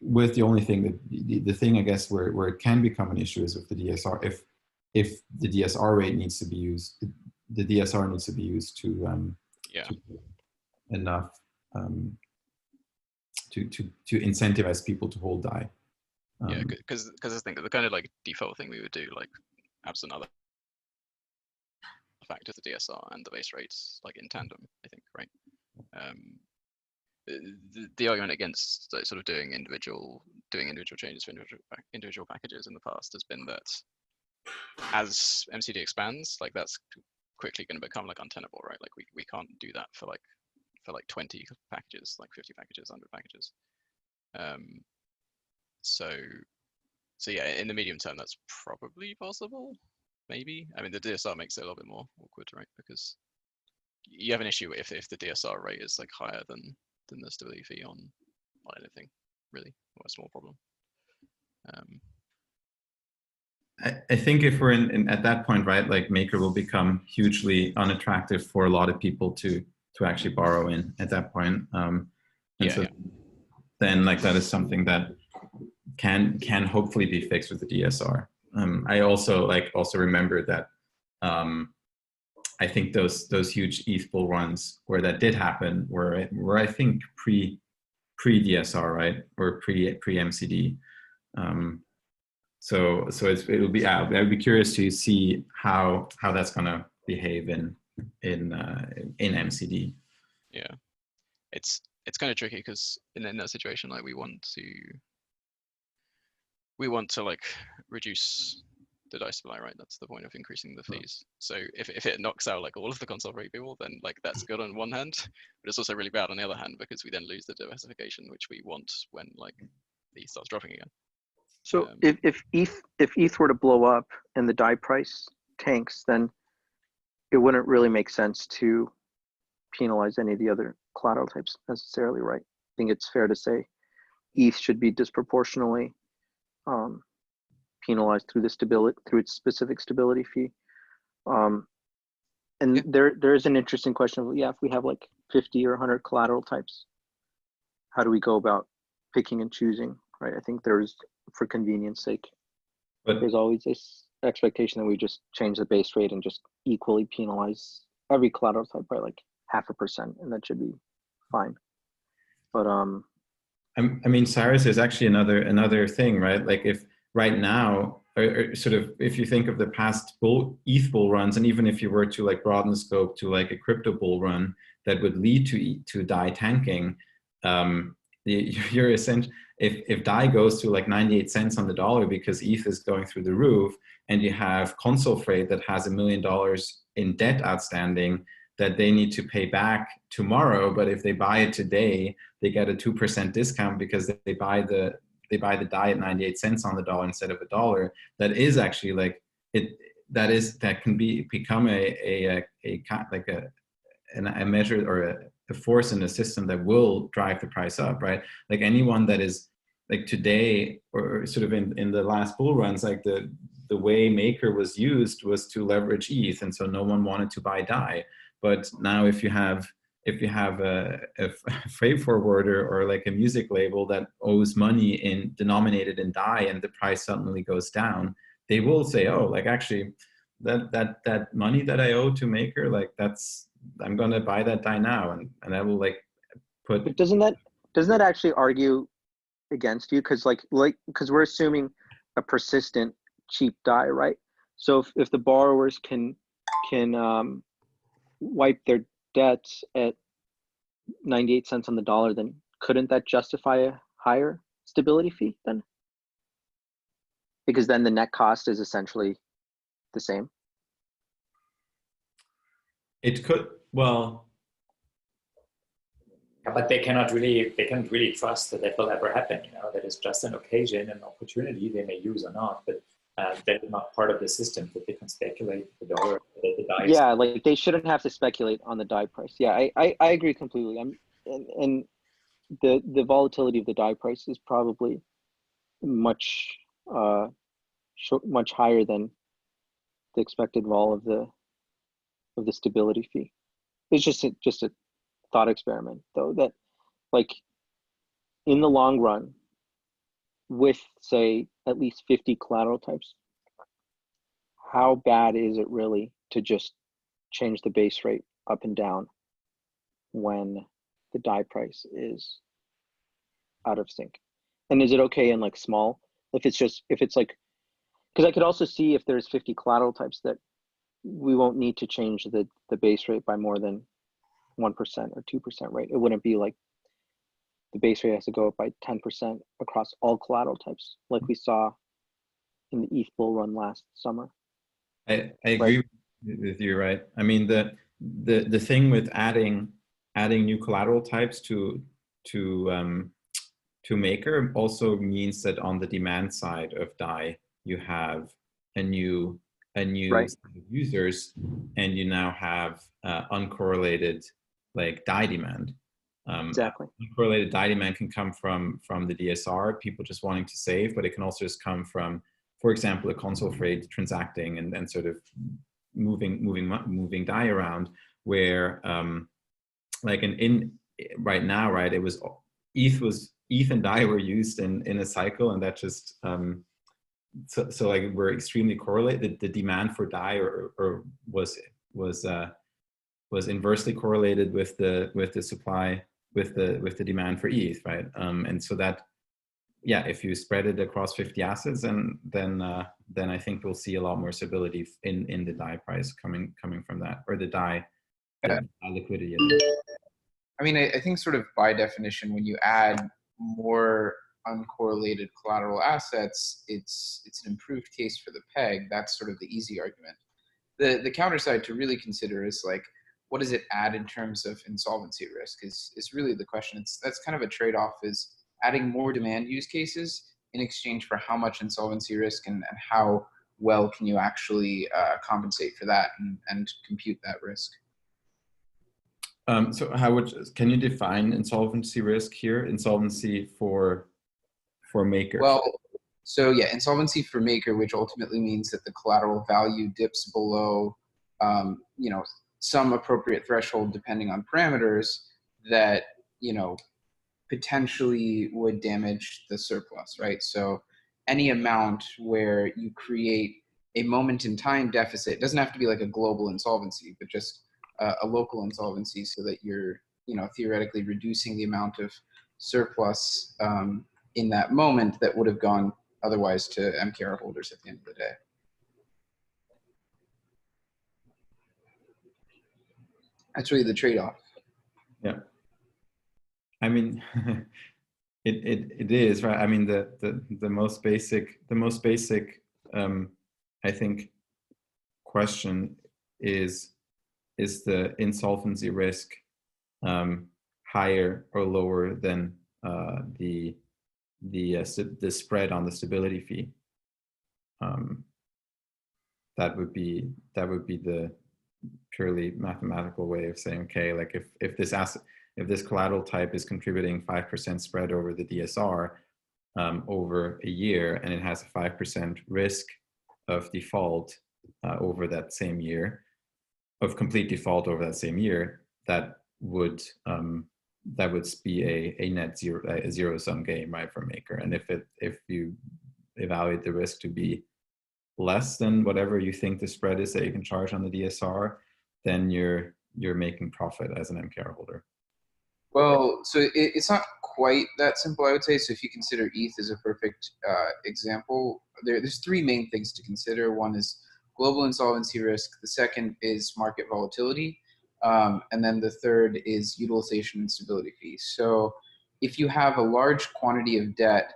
with the only thing that the thing I guess where it can become an issue is with the DSR. If the DSR rate needs to be used, the DSR needs to be used to enough to incentivize people to hold DAI. Yeah, because I think the kind of like default thing we would do, like absent other factors, the DSR and the base rates like in tandem, I think, right? The argument against like, sort of doing individual changes for individual packages in the past has been that as MCD expands, like that's quickly going to become like untenable, right? Like we can't do that for like 20 packages, like 50 packages, 100 packages. So yeah, in the medium term, that's probably possible. Maybe. I mean, the DSR makes it a little bit more awkward, right? Because you have an issue if the DSR rate is like higher than the stability fee on anything, really, or a small problem. I think if we're at that point, right, like Maker will become hugely unattractive for a lot of people to actually borrow in at that point. Then like that is something that can hopefully be fixed with the DSR. I also remember that I think those huge ETH bull runs where that did happen were I think pre DSR, right, or pre MCD. So it'll be I'd be curious to see how that's gonna behave in MCD. Yeah, it's kind of tricky because in that situation, like we want to like reduce the DAI supply, right? That's the point of increasing the fees. So if it knocks out like all of the console rate people, then like that's good on one hand, but it's also really bad on the other hand because we then lose the diversification which we want when like ETH starts dropping again. So if ETH were to blow up and the DAI price tanks, then it wouldn't really make sense to penalize any of the other collateral types necessarily, right? I think it's fair to say ETH should be disproportionately penalized through its specific stability fee. And there is an interesting question of, if we have like 50 or 100 collateral types, how do we go about picking and choosing, right? I think there's, for convenience sake, but there's always this expectation that we just change the base rate and just equally penalize every collateral type by like 0.5%, and that should be fine. But I mean, Cyrus, is actually another thing, right? Like if right now, or sort of, if you think of the past ETH bull runs, and even if you were to like broaden the scope to like a crypto bull run that would lead to DAI tanking, you're essentially, if DAI goes to like 98 cents on the dollar because ETH is going through the roof, and you have console freight that has $1 million in debt outstanding that they need to pay back tomorrow, but if they buy it today, they get a 2% discount because they buy the DAI at 98 cents on the dollar instead of $1. That is actually like that can become a measure or a force in the system that will drive the price up, right? Like anyone that is like today or sort of in the last bull runs, like the way Maker was used was to leverage ETH, and so no one wanted to buy DAI. But now if you have a freight forwarder or like a music label that owes money denominated in DAI and the price suddenly goes down, they will say, oh, like actually that money that I owe to Maker, like I'm gonna buy that DAI now, and I will like put. But doesn't that actually argue against you? Because because we're assuming a persistent cheap DAI, right? So if the borrowers can wipe their debts at 98 cents on the dollar, then couldn't that justify a higher stability fee then? Because then the net cost is essentially the same. It could, well. Yeah, but they cannot really trust that will ever happen. You know, that is just an occasion, an opportunity they may use or not, but that is not part of the system that they can speculate the dollar. The DAI. Yeah, like they shouldn't have to speculate on the DAI price. Yeah, I agree completely. And the volatility of the DAI price is probably much higher than the expected vol of the stability fee. It's just a thought experiment, though, that like in the long run, with say at least 50 collateral types, how bad is it really to just change the base rate up and down when the DAI price is out of sync? And is it okay in like small, if it's like, because I could also see if there's 50 collateral types that we won't need to change the base rate by more than 1% or 2%, right? It wouldn't be like the base rate has to go up by 10% across all collateral types, like we saw in the ETH bull run last summer. I agree with you, right? I mean, the thing with adding new collateral types to Maker also means that on the demand side of DAI, you have a new Right. set of users, and you now have uncorrelated like DAI demand. Exactly. Uncorrelated DAI demand can come from the DSR, people just wanting to save, but it can also just come from, for example, a console freight transacting and sort of moving DAI around, where like in right now, right, it was ETH and DAI were used in a cycle, and that just so like we're extremely correlated. The demand for DAI or was inversely correlated with the supply with the demand for ETH, right? And so that, yeah, if you spread it across 50 assets, then I think we'll see a lot more stability in the DAI price coming from that, or the DAI liquidity. I mean, I think sort of by definition, when you add more uncorrelated collateral assets, it's an improved case for the peg. That's sort of the easy argument. The counter side to really consider is like, what does it add in terms of insolvency risk is really the question. That's kind of a trade-off, is adding more demand use cases in exchange for how much insolvency risk and how well can you actually compensate for that and compute that risk. So can you define insolvency risk here? Insolvency for Maker? Well, so yeah, insolvency for Maker, which ultimately means that the collateral value dips below, some appropriate threshold depending on parameters that, potentially would damage the surplus, right? So any amount where you create a moment in time deficit, it doesn't have to be like a global insolvency, but just a local insolvency, so that you're, theoretically reducing the amount of surplus in that moment that would have gone otherwise to MKR holders at the end of the day. That's really the trade-off. Yeah. I mean, it is, right? I mean, the most basic I think question is the insolvency risk higher or lower than the spread on the stability fee? that would be the purely mathematical way of saying, okay, like if this collateral type is contributing 5% spread over the DSR over a year, and it has a 5% risk of default over that same year, of complete default over that same year, that would be a net zero, a zero sum game, right, for maker. And if you evaluate the risk to be less than whatever you think the spread is that you can charge on the DSR, then you're making profit as an MKR holder. Well, so it's not quite that simple, I would say. So if you consider ETH as a perfect example, there's three main things to consider. One is global insolvency risk. The second is market volatility. And then the third is utilization and stability fees. So if you have a large quantity of debt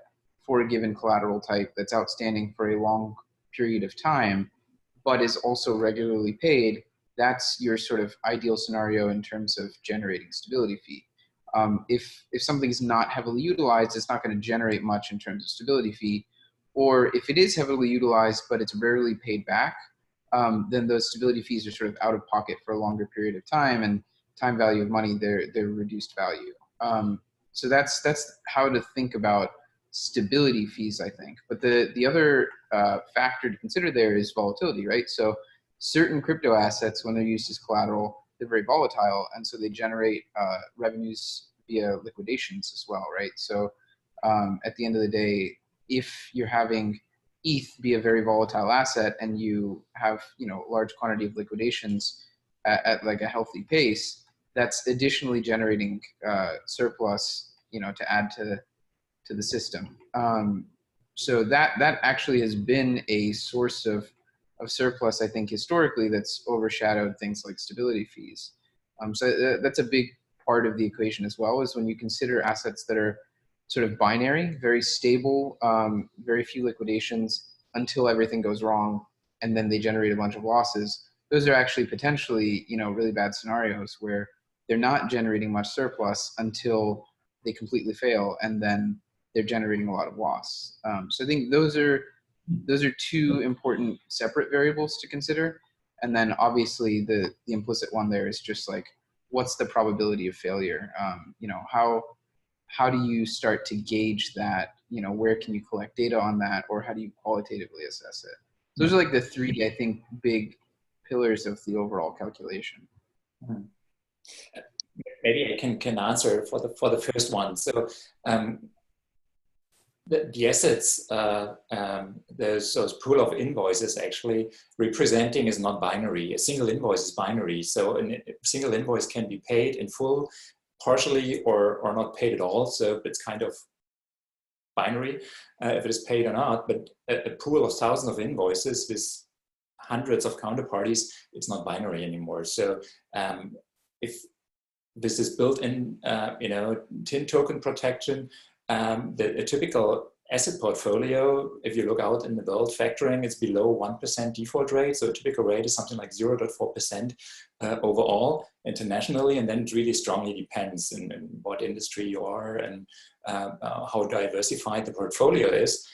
for a given collateral type that's outstanding for a long period of time, but is also regularly paid, that's your sort of ideal scenario in terms of generating stability fee. If something is not heavily utilized, it's not going to generate much in terms of stability fee. Or if it is heavily utilized, but it's rarely paid back, then those stability fees are sort of out of pocket for a longer period of time, and time value of money, they're reduced value. So that's how to think about stability fees, I think. But the other factor to consider there is volatility, right? So certain crypto assets, when they're used as collateral, they're very volatile, and so they generate revenues via liquidations as well, right? So at the end of the day, if you're having ETH be a very volatile asset and you have, you know, large quantity of liquidations at like a healthy pace, that's additionally generating surplus, you know, to add to the system. So that actually has been a source of surplus, I think, historically, that's overshadowed things like stability fees. So that's a big part of the equation as well, is when you consider assets that are sort of binary, very stable, very few liquidations until everything goes wrong, and then they generate a bunch of losses. Those are actually potentially, you know, really bad scenarios where they're not generating much surplus until they completely fail, and then they're generating a lot of loss. So I think those are two important separate variables to consider. And then obviously the implicit one there is just like, what's the probability of failure? You know, how do you start to gauge that? You know, where can you collect data on that, or how do you qualitatively assess it? Those are like the three, I think, big pillars of the overall calculation. Maybe I can answer for the first one. So the assets, there's those pool of invoices actually representing is not binary. A single invoice is binary. So a single invoice can be paid in full, partially, or not paid at all. So it's kind of binary if it is paid or not. But a pool of thousands of invoices with hundreds of counterparties, it's not binary anymore. So if this is built in, you know, TIN token protection, a typical asset portfolio, if you look out in the world, factoring is below 1% default rate. So a typical rate is something like 0.4% overall internationally. And then it really strongly depends in what industry you are and how diversified the portfolio is.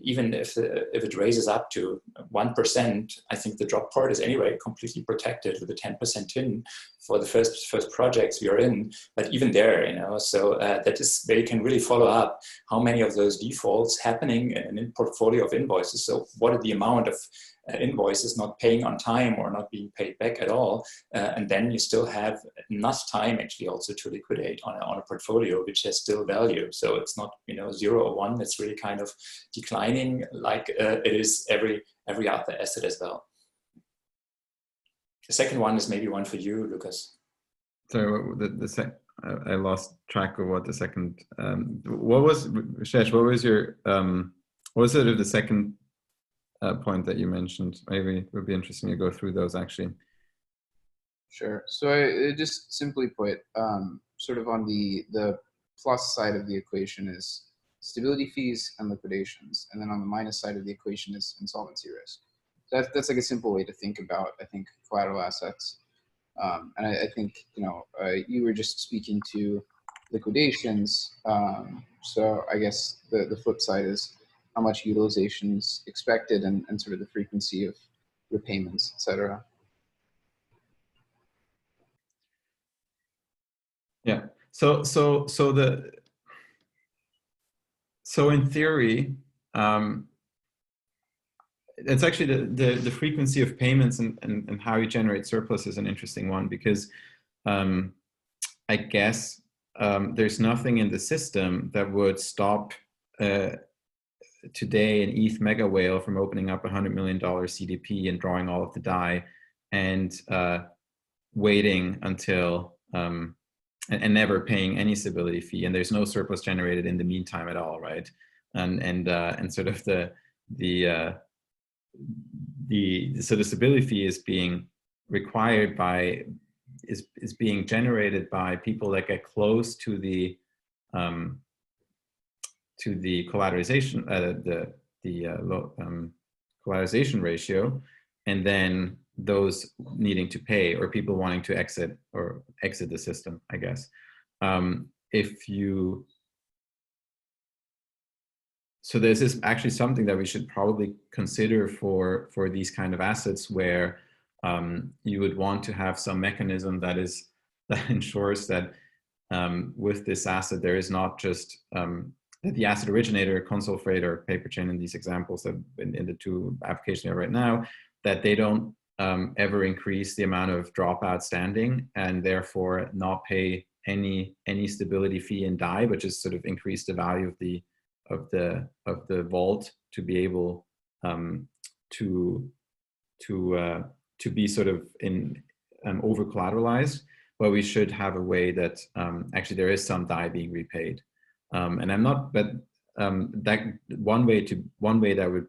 Even if it raises up to 1%, I think the drop part is anyway completely protected with a 10% TIN for the first projects we are in. But even there, you know, so that is where you can really follow up how many of those defaults happening in a portfolio of invoices. So what are the amount of invoices not paying on time or not being paid back at all, and then you still have enough time actually also to liquidate on a portfolio which has still value. So it's not, you know, 0 or 1. It's really kind of declining like it is every other asset as well. The second one is maybe one for you, Lucas. So I lost track of what the second. What was Shesh? What was your? What was sort of the second point that you mentioned? Maybe it would be interesting to go through those actually. Sure. So I just simply put, sort of on the plus side of the equation is stability fees and liquidations, and then on the minus side of the equation is insolvency risk. So that's like a simple way to think about, I think, collateral assets. And I think, you know, you were just speaking to liquidations. So I guess the flip side is how much utilization is expected, and sort of the frequency of repayments, et cetera. Yeah. So in theory, it's actually the frequency of payments and how you generate surplus is an interesting one, because I guess there's nothing in the system that would stop today an ETH mega whale from opening up $100 million CDP and drawing all of the DAI and waiting until and never paying any stability fee, and there's no surplus generated in the meantime at all, right? And sort of so the stability fee is being required by is being generated by people that get close to the collateralization collateralization ratio, and then those needing to pay, or people wanting to exit the system, I guess. So this is actually something that we should probably consider for these kind of assets, where you would want to have some mechanism that ensures that with this asset there is not just that the asset originator, console freight or paper chain in these examples that in the two applications we have right now, that they don't ever increase the amount of drop outstanding and therefore not pay any stability fee in DAI, but just sort of increase the value of the vault to be able to be sort of in over collateralized. But we should have a way that actually there is some DAI being repaid. And I'm not, but that one way that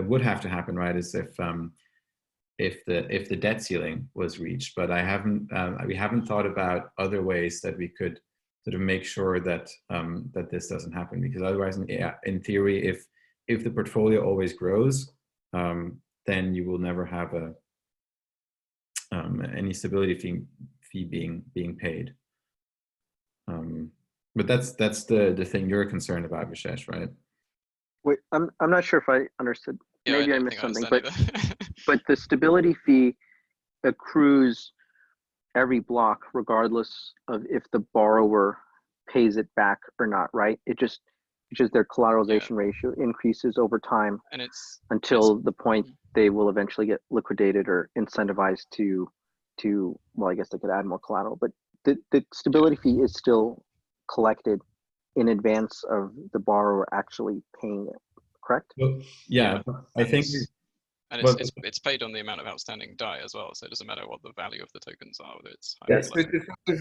would have to happen, right, is if the debt ceiling was reached. But we haven't thought about other ways that we could sort of make sure that that this doesn't happen, because otherwise, in theory, if the portfolio always grows, then you will never have any stability fee being paid. But that's the thing you're concerned about, Vishesh, right? Wait, I'm not sure if I understood. Yeah, Maybe I don't missed think something, understand but the stability fee accrues every block regardless of if the borrower pays it back or not, right? It just their collateralization ratio increases over time, and until the point they will eventually get liquidated or incentivized to well, I guess they could add more collateral, but the stability fee is still collected in advance of the borrower actually paying it, correct? Well, yeah, I think. And it's paid on the amount of outstanding DAI as well, so it doesn't matter what the value of the tokens are, whether it's high or Yes, low.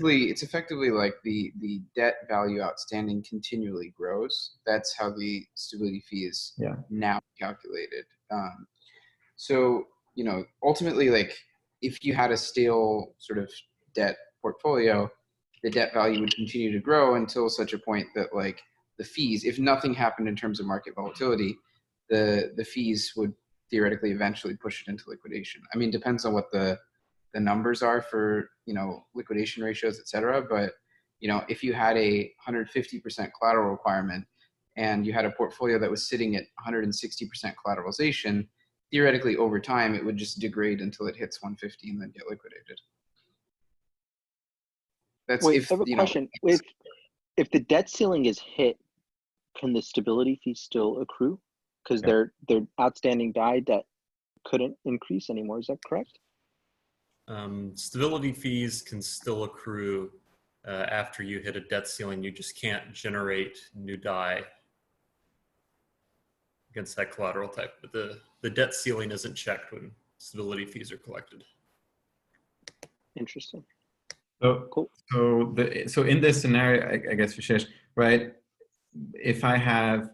it's effectively like the debt value outstanding continually grows. That's how the stability fee is now calculated. So ultimately, like if you had a stale sort of debt portfolio, the debt value would continue to grow until such a point that like the fees, if nothing happened in terms of market volatility, the fees would theoretically eventually push it into liquidation. I mean, depends on what the numbers are for liquidation ratios, et cetera. But if you had a 150% collateral requirement and you had a portfolio that was sitting at 160% collateralization, theoretically over time it would just degrade until it hits 150 and then get liquidated. That's Wait, I have a question. If the debt ceiling is hit, can the stability fee still accrue? Because their outstanding DAI debt couldn't increase anymore. Is that correct? Stability fees can still accrue after you hit a debt ceiling. You just can't generate new DAI against that collateral type. But the debt ceiling isn't checked when stability fees are collected. Interesting. So cool. So in this scenario, I guess, Vishesh, right? If I have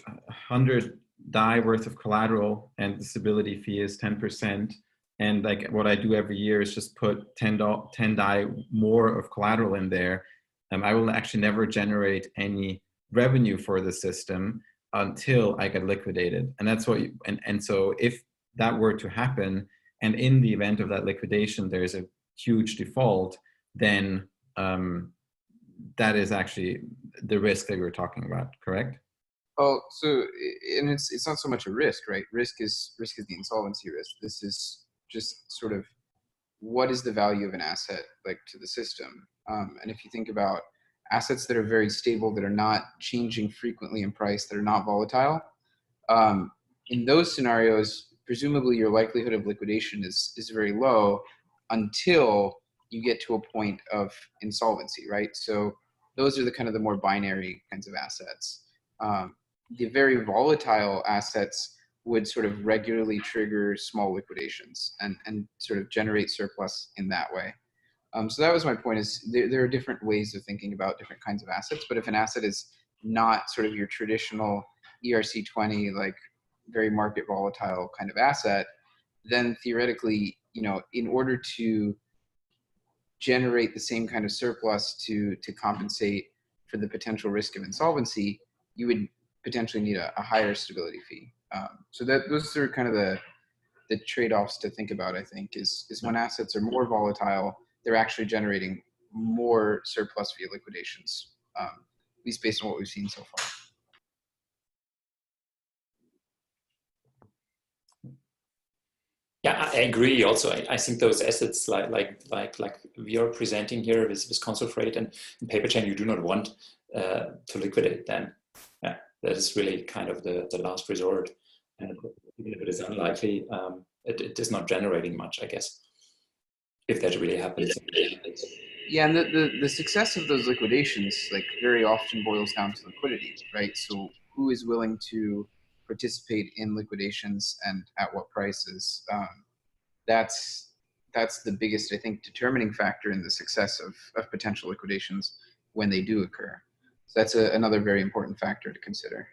100 DAI worth of collateral and the stability fee is 10%, and like what I do every year is just put 10 DAI more of collateral in there, I will actually never generate any revenue for the system until I get liquidated. And that's what and so if that were to happen, and in the event of that liquidation there's a huge default, then that is actually the risk that we were talking about, correct? Oh, so and it's not so much a risk, right? Risk is the insolvency risk. This is just sort of what is the value of an asset like to the system. And if you think about assets that are very stable, that are not changing frequently in price, that are not volatile, in those scenarios, presumably your likelihood of liquidation is very low until you get to a point of insolvency, right? So those are the kind of the more binary kinds of assets. The very volatile assets would sort of regularly trigger small liquidations and sort of generate surplus in that way. So that was my point, is there are different ways of thinking about different kinds of assets, but if an asset is not sort of your traditional ERC20, like very market volatile kind of asset, then theoretically, you know, in order to generate the same kind of surplus to compensate for the potential risk of insolvency, you would potentially need a higher stability fee. So that those are kind of the trade-offs to think about, I think, is when assets are more volatile, they're actually generating more surplus via liquidations, at least based on what we've seen so far. Yeah, I agree. Also, I think those assets like we are presenting here with console freight and paper chain, you do not want to liquidate them. Yeah, that is really kind of the last resort. And even if it is unlikely, it is not generating much, I guess, if that really happens. Yeah, and the success of those liquidations, like, very often boils down to liquidity, right? So who is willing to participate in liquidations and at what prices? That's the biggest, I think, determining factor in the success of potential liquidations when they do occur. So that's another very important factor to consider.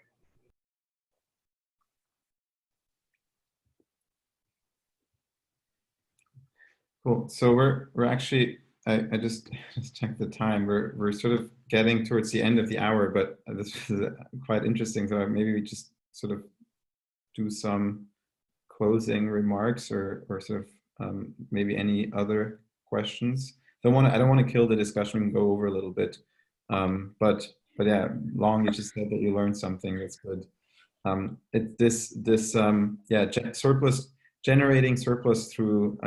Cool. So we're actually, I just checked the time. We're sort of getting towards the end of the hour, but this is quite interesting. So maybe we just sort of do some closing remarks, or sort of maybe any other questions. I don't want to kill the discussion and go over a little bit. But yeah, Long, you just said that you learned something. That's good. Generating surplus through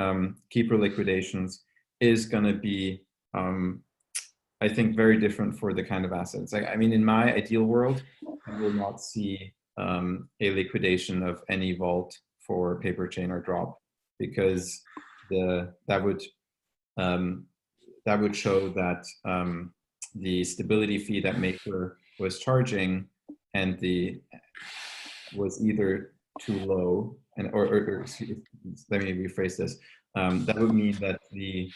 keeper liquidations is going to be, I think, very different for the kind of assets. I mean, in my ideal world, I will not see a liquidation of any vault for paper chain or drop, because that would show that the stability fee that Maker was charging was either too low, or let me rephrase this. That would mean that the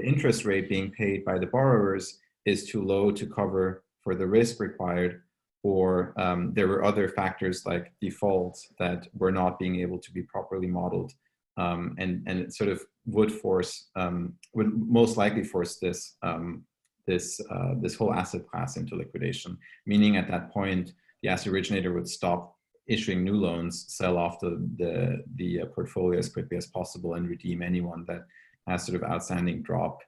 interest rate being paid by the borrowers is too low to cover for the risk required, or there were other factors like defaults that were not being able to be properly modeled, and it sort of would most likely force this whole asset class into liquidation. Meaning, at that point, the asset originator would stop issuing new loans, sell off the portfolio as quickly as possible, and redeem anyone that has sort of outstanding drop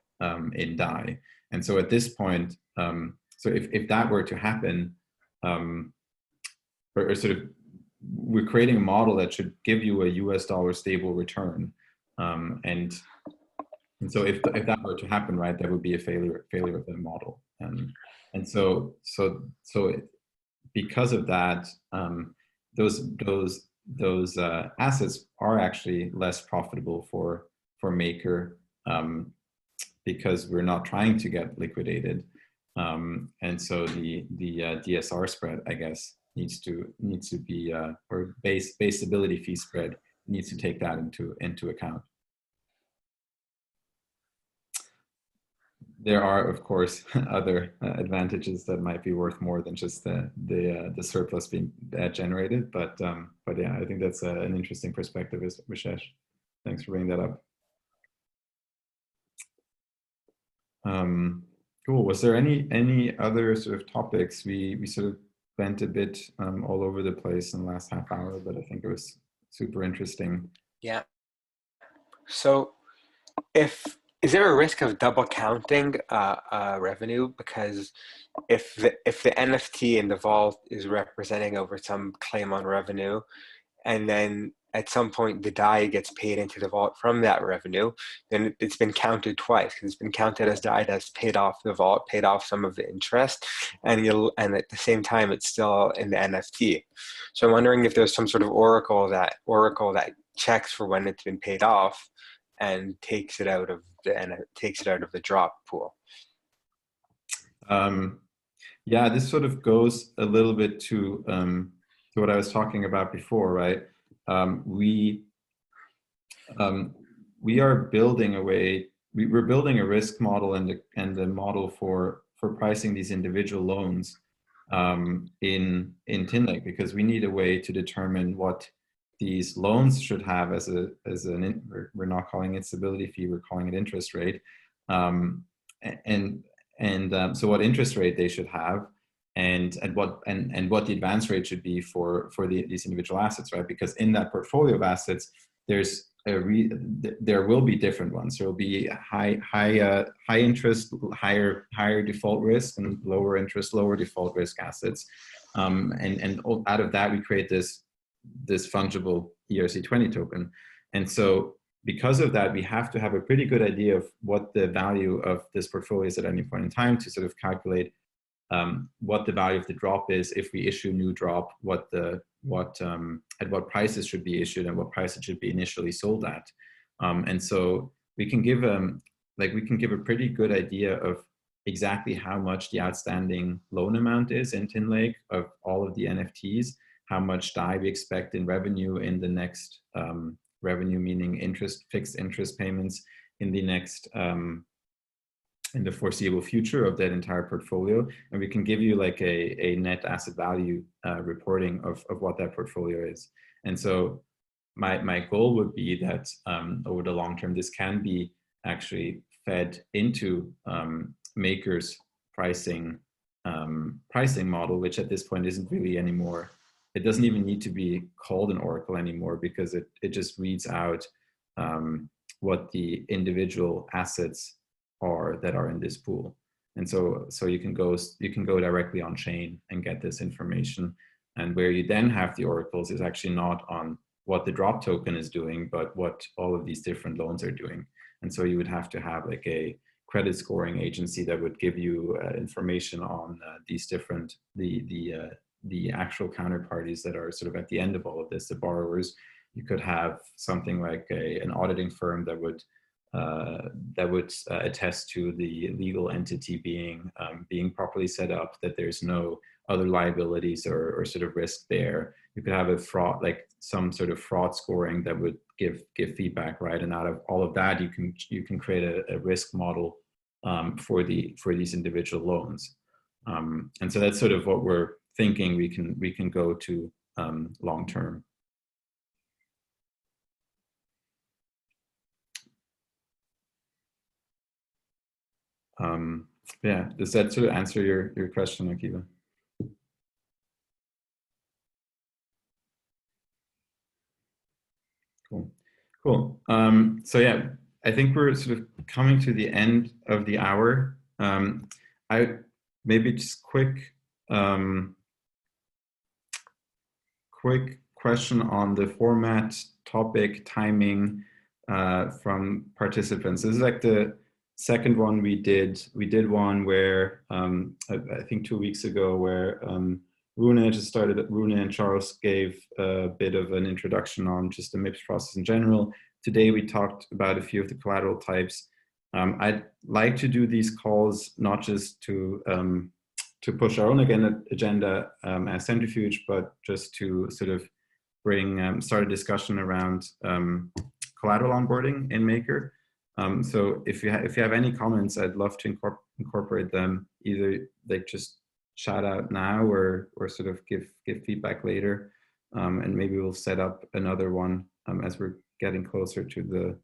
in DAI. And so at this point, so if that were to happen, or sort of, we're creating a model that should give you a US dollar stable return, and so if that were to happen, right, that would be a failure of the model, and so because of that, those assets are actually less profitable for Maker, because we're not trying to get liquidated, and so the DSR spread, I guess, needs to be, or base stability fee spread needs to take that into account. There are, of course, other advantages that might be worth more than just the surplus being generated, but yeah, I think that's an interesting perspective, Vishesh. Thanks for bringing that up. Cool. Was there any other sort of topics? We sort of went a bit all over the place in the last half hour, but I think it was super interesting. Yeah. So if Is there a risk of double counting revenue? Because if the NFT in the vault is representing over some claim on revenue, and then at some point the DAI gets paid into the vault from that revenue, then it's been counted twice, because it's been counted as DAI that's paid off the vault, paid off some of the interest, and at the same time it's still in the NFT. So I'm wondering if there's some sort of oracle that checks for when it's been paid off and takes it out of the drop pool. Yeah, this sort of goes a little bit to what I was talking about before, right? We are building we're building a risk model and a model for pricing these individual loans in TinLake, because we need a way to determine what these loans should have as we're not calling it stability fee, we're calling it interest rate, so what interest rate they should have, and what the advance rate should be for these individual assets, right? Because in that portfolio of assets, there will be different ones. There will be high interest, higher default risk, and lower interest, lower default risk assets, and out of that we create this fungible ERC20 token. And so because of that, we have to have a pretty good idea of what the value of this portfolio is at any point in time to sort of calculate what the value of the drop is if we issue new drop, at what prices should be issued and what price it should be initially sold at. And so we can give a pretty good idea of exactly how much the outstanding loan amount is in TinLake of all of the NFTs, how much DAI we expect in revenue in the next revenue, meaning fixed interest payments in the next in the foreseeable future of that entire portfolio, and we can give you like a net asset value reporting of what that portfolio is. And so my goal would be that over the long term, this can be actually fed into Maker's pricing model, which at this point isn't really anymore. It doesn't even need to be called an oracle anymore, because it just reads out what the individual assets are that are in this pool. And so you can go directly on chain and get this information. And where you then have the oracles is actually not on what the drop token is doing, but what all of these different loans are doing. And so you would have to have like a credit scoring agency that would give you information on these different, the actual counterparties that are sort of at the end of all of this, the borrowers. You could have something like an auditing firm that would attest to the legal entity being properly set up, that there's no other liabilities or sort of risk there. You could have a fraud, like some sort of fraud scoring that would give feedback, right? And out of all of that, you can create a risk model for these individual loans. And so that's sort of what we're thinking we can go to long term. Yeah, does that sort of answer your question, Akiva? Cool. So yeah, I think we're sort of coming to the end of the hour. I maybe just quick question on the format, topic, timing from participants. This is like the second one we did. We did one where I think 2 weeks ago, where Rune and Charles gave a bit of an introduction on just the MIPS process in general. Today we talked about a few of the collateral types. I'd like to do these calls not just to push our own agenda as Centrifuge, but just to sort of start a discussion around collateral onboarding in Maker. So if you have any comments, I'd love to incorporate them, either like just shout out now or sort of give feedback later, and maybe we'll set up another one as we're getting closer to the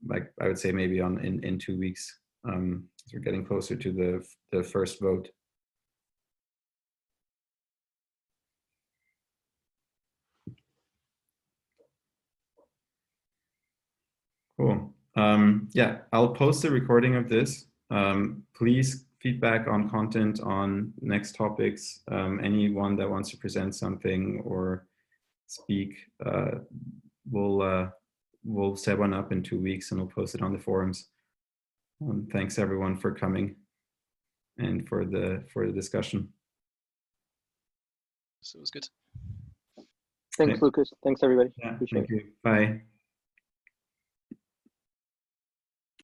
like I would say maybe in 2 weeks, as we're getting closer to the first vote. Cool. Yeah, I'll post a recording of this. Please feedback on content, on next topics. Anyone that wants to present something or speak, we'll set one up in 2 weeks and we'll post it on the forums. Thanks everyone for coming and for the discussion. So it was good. Thanks, Okay. Lucas. Thanks, everybody. Yeah, Appreciate it. thank you. Bye.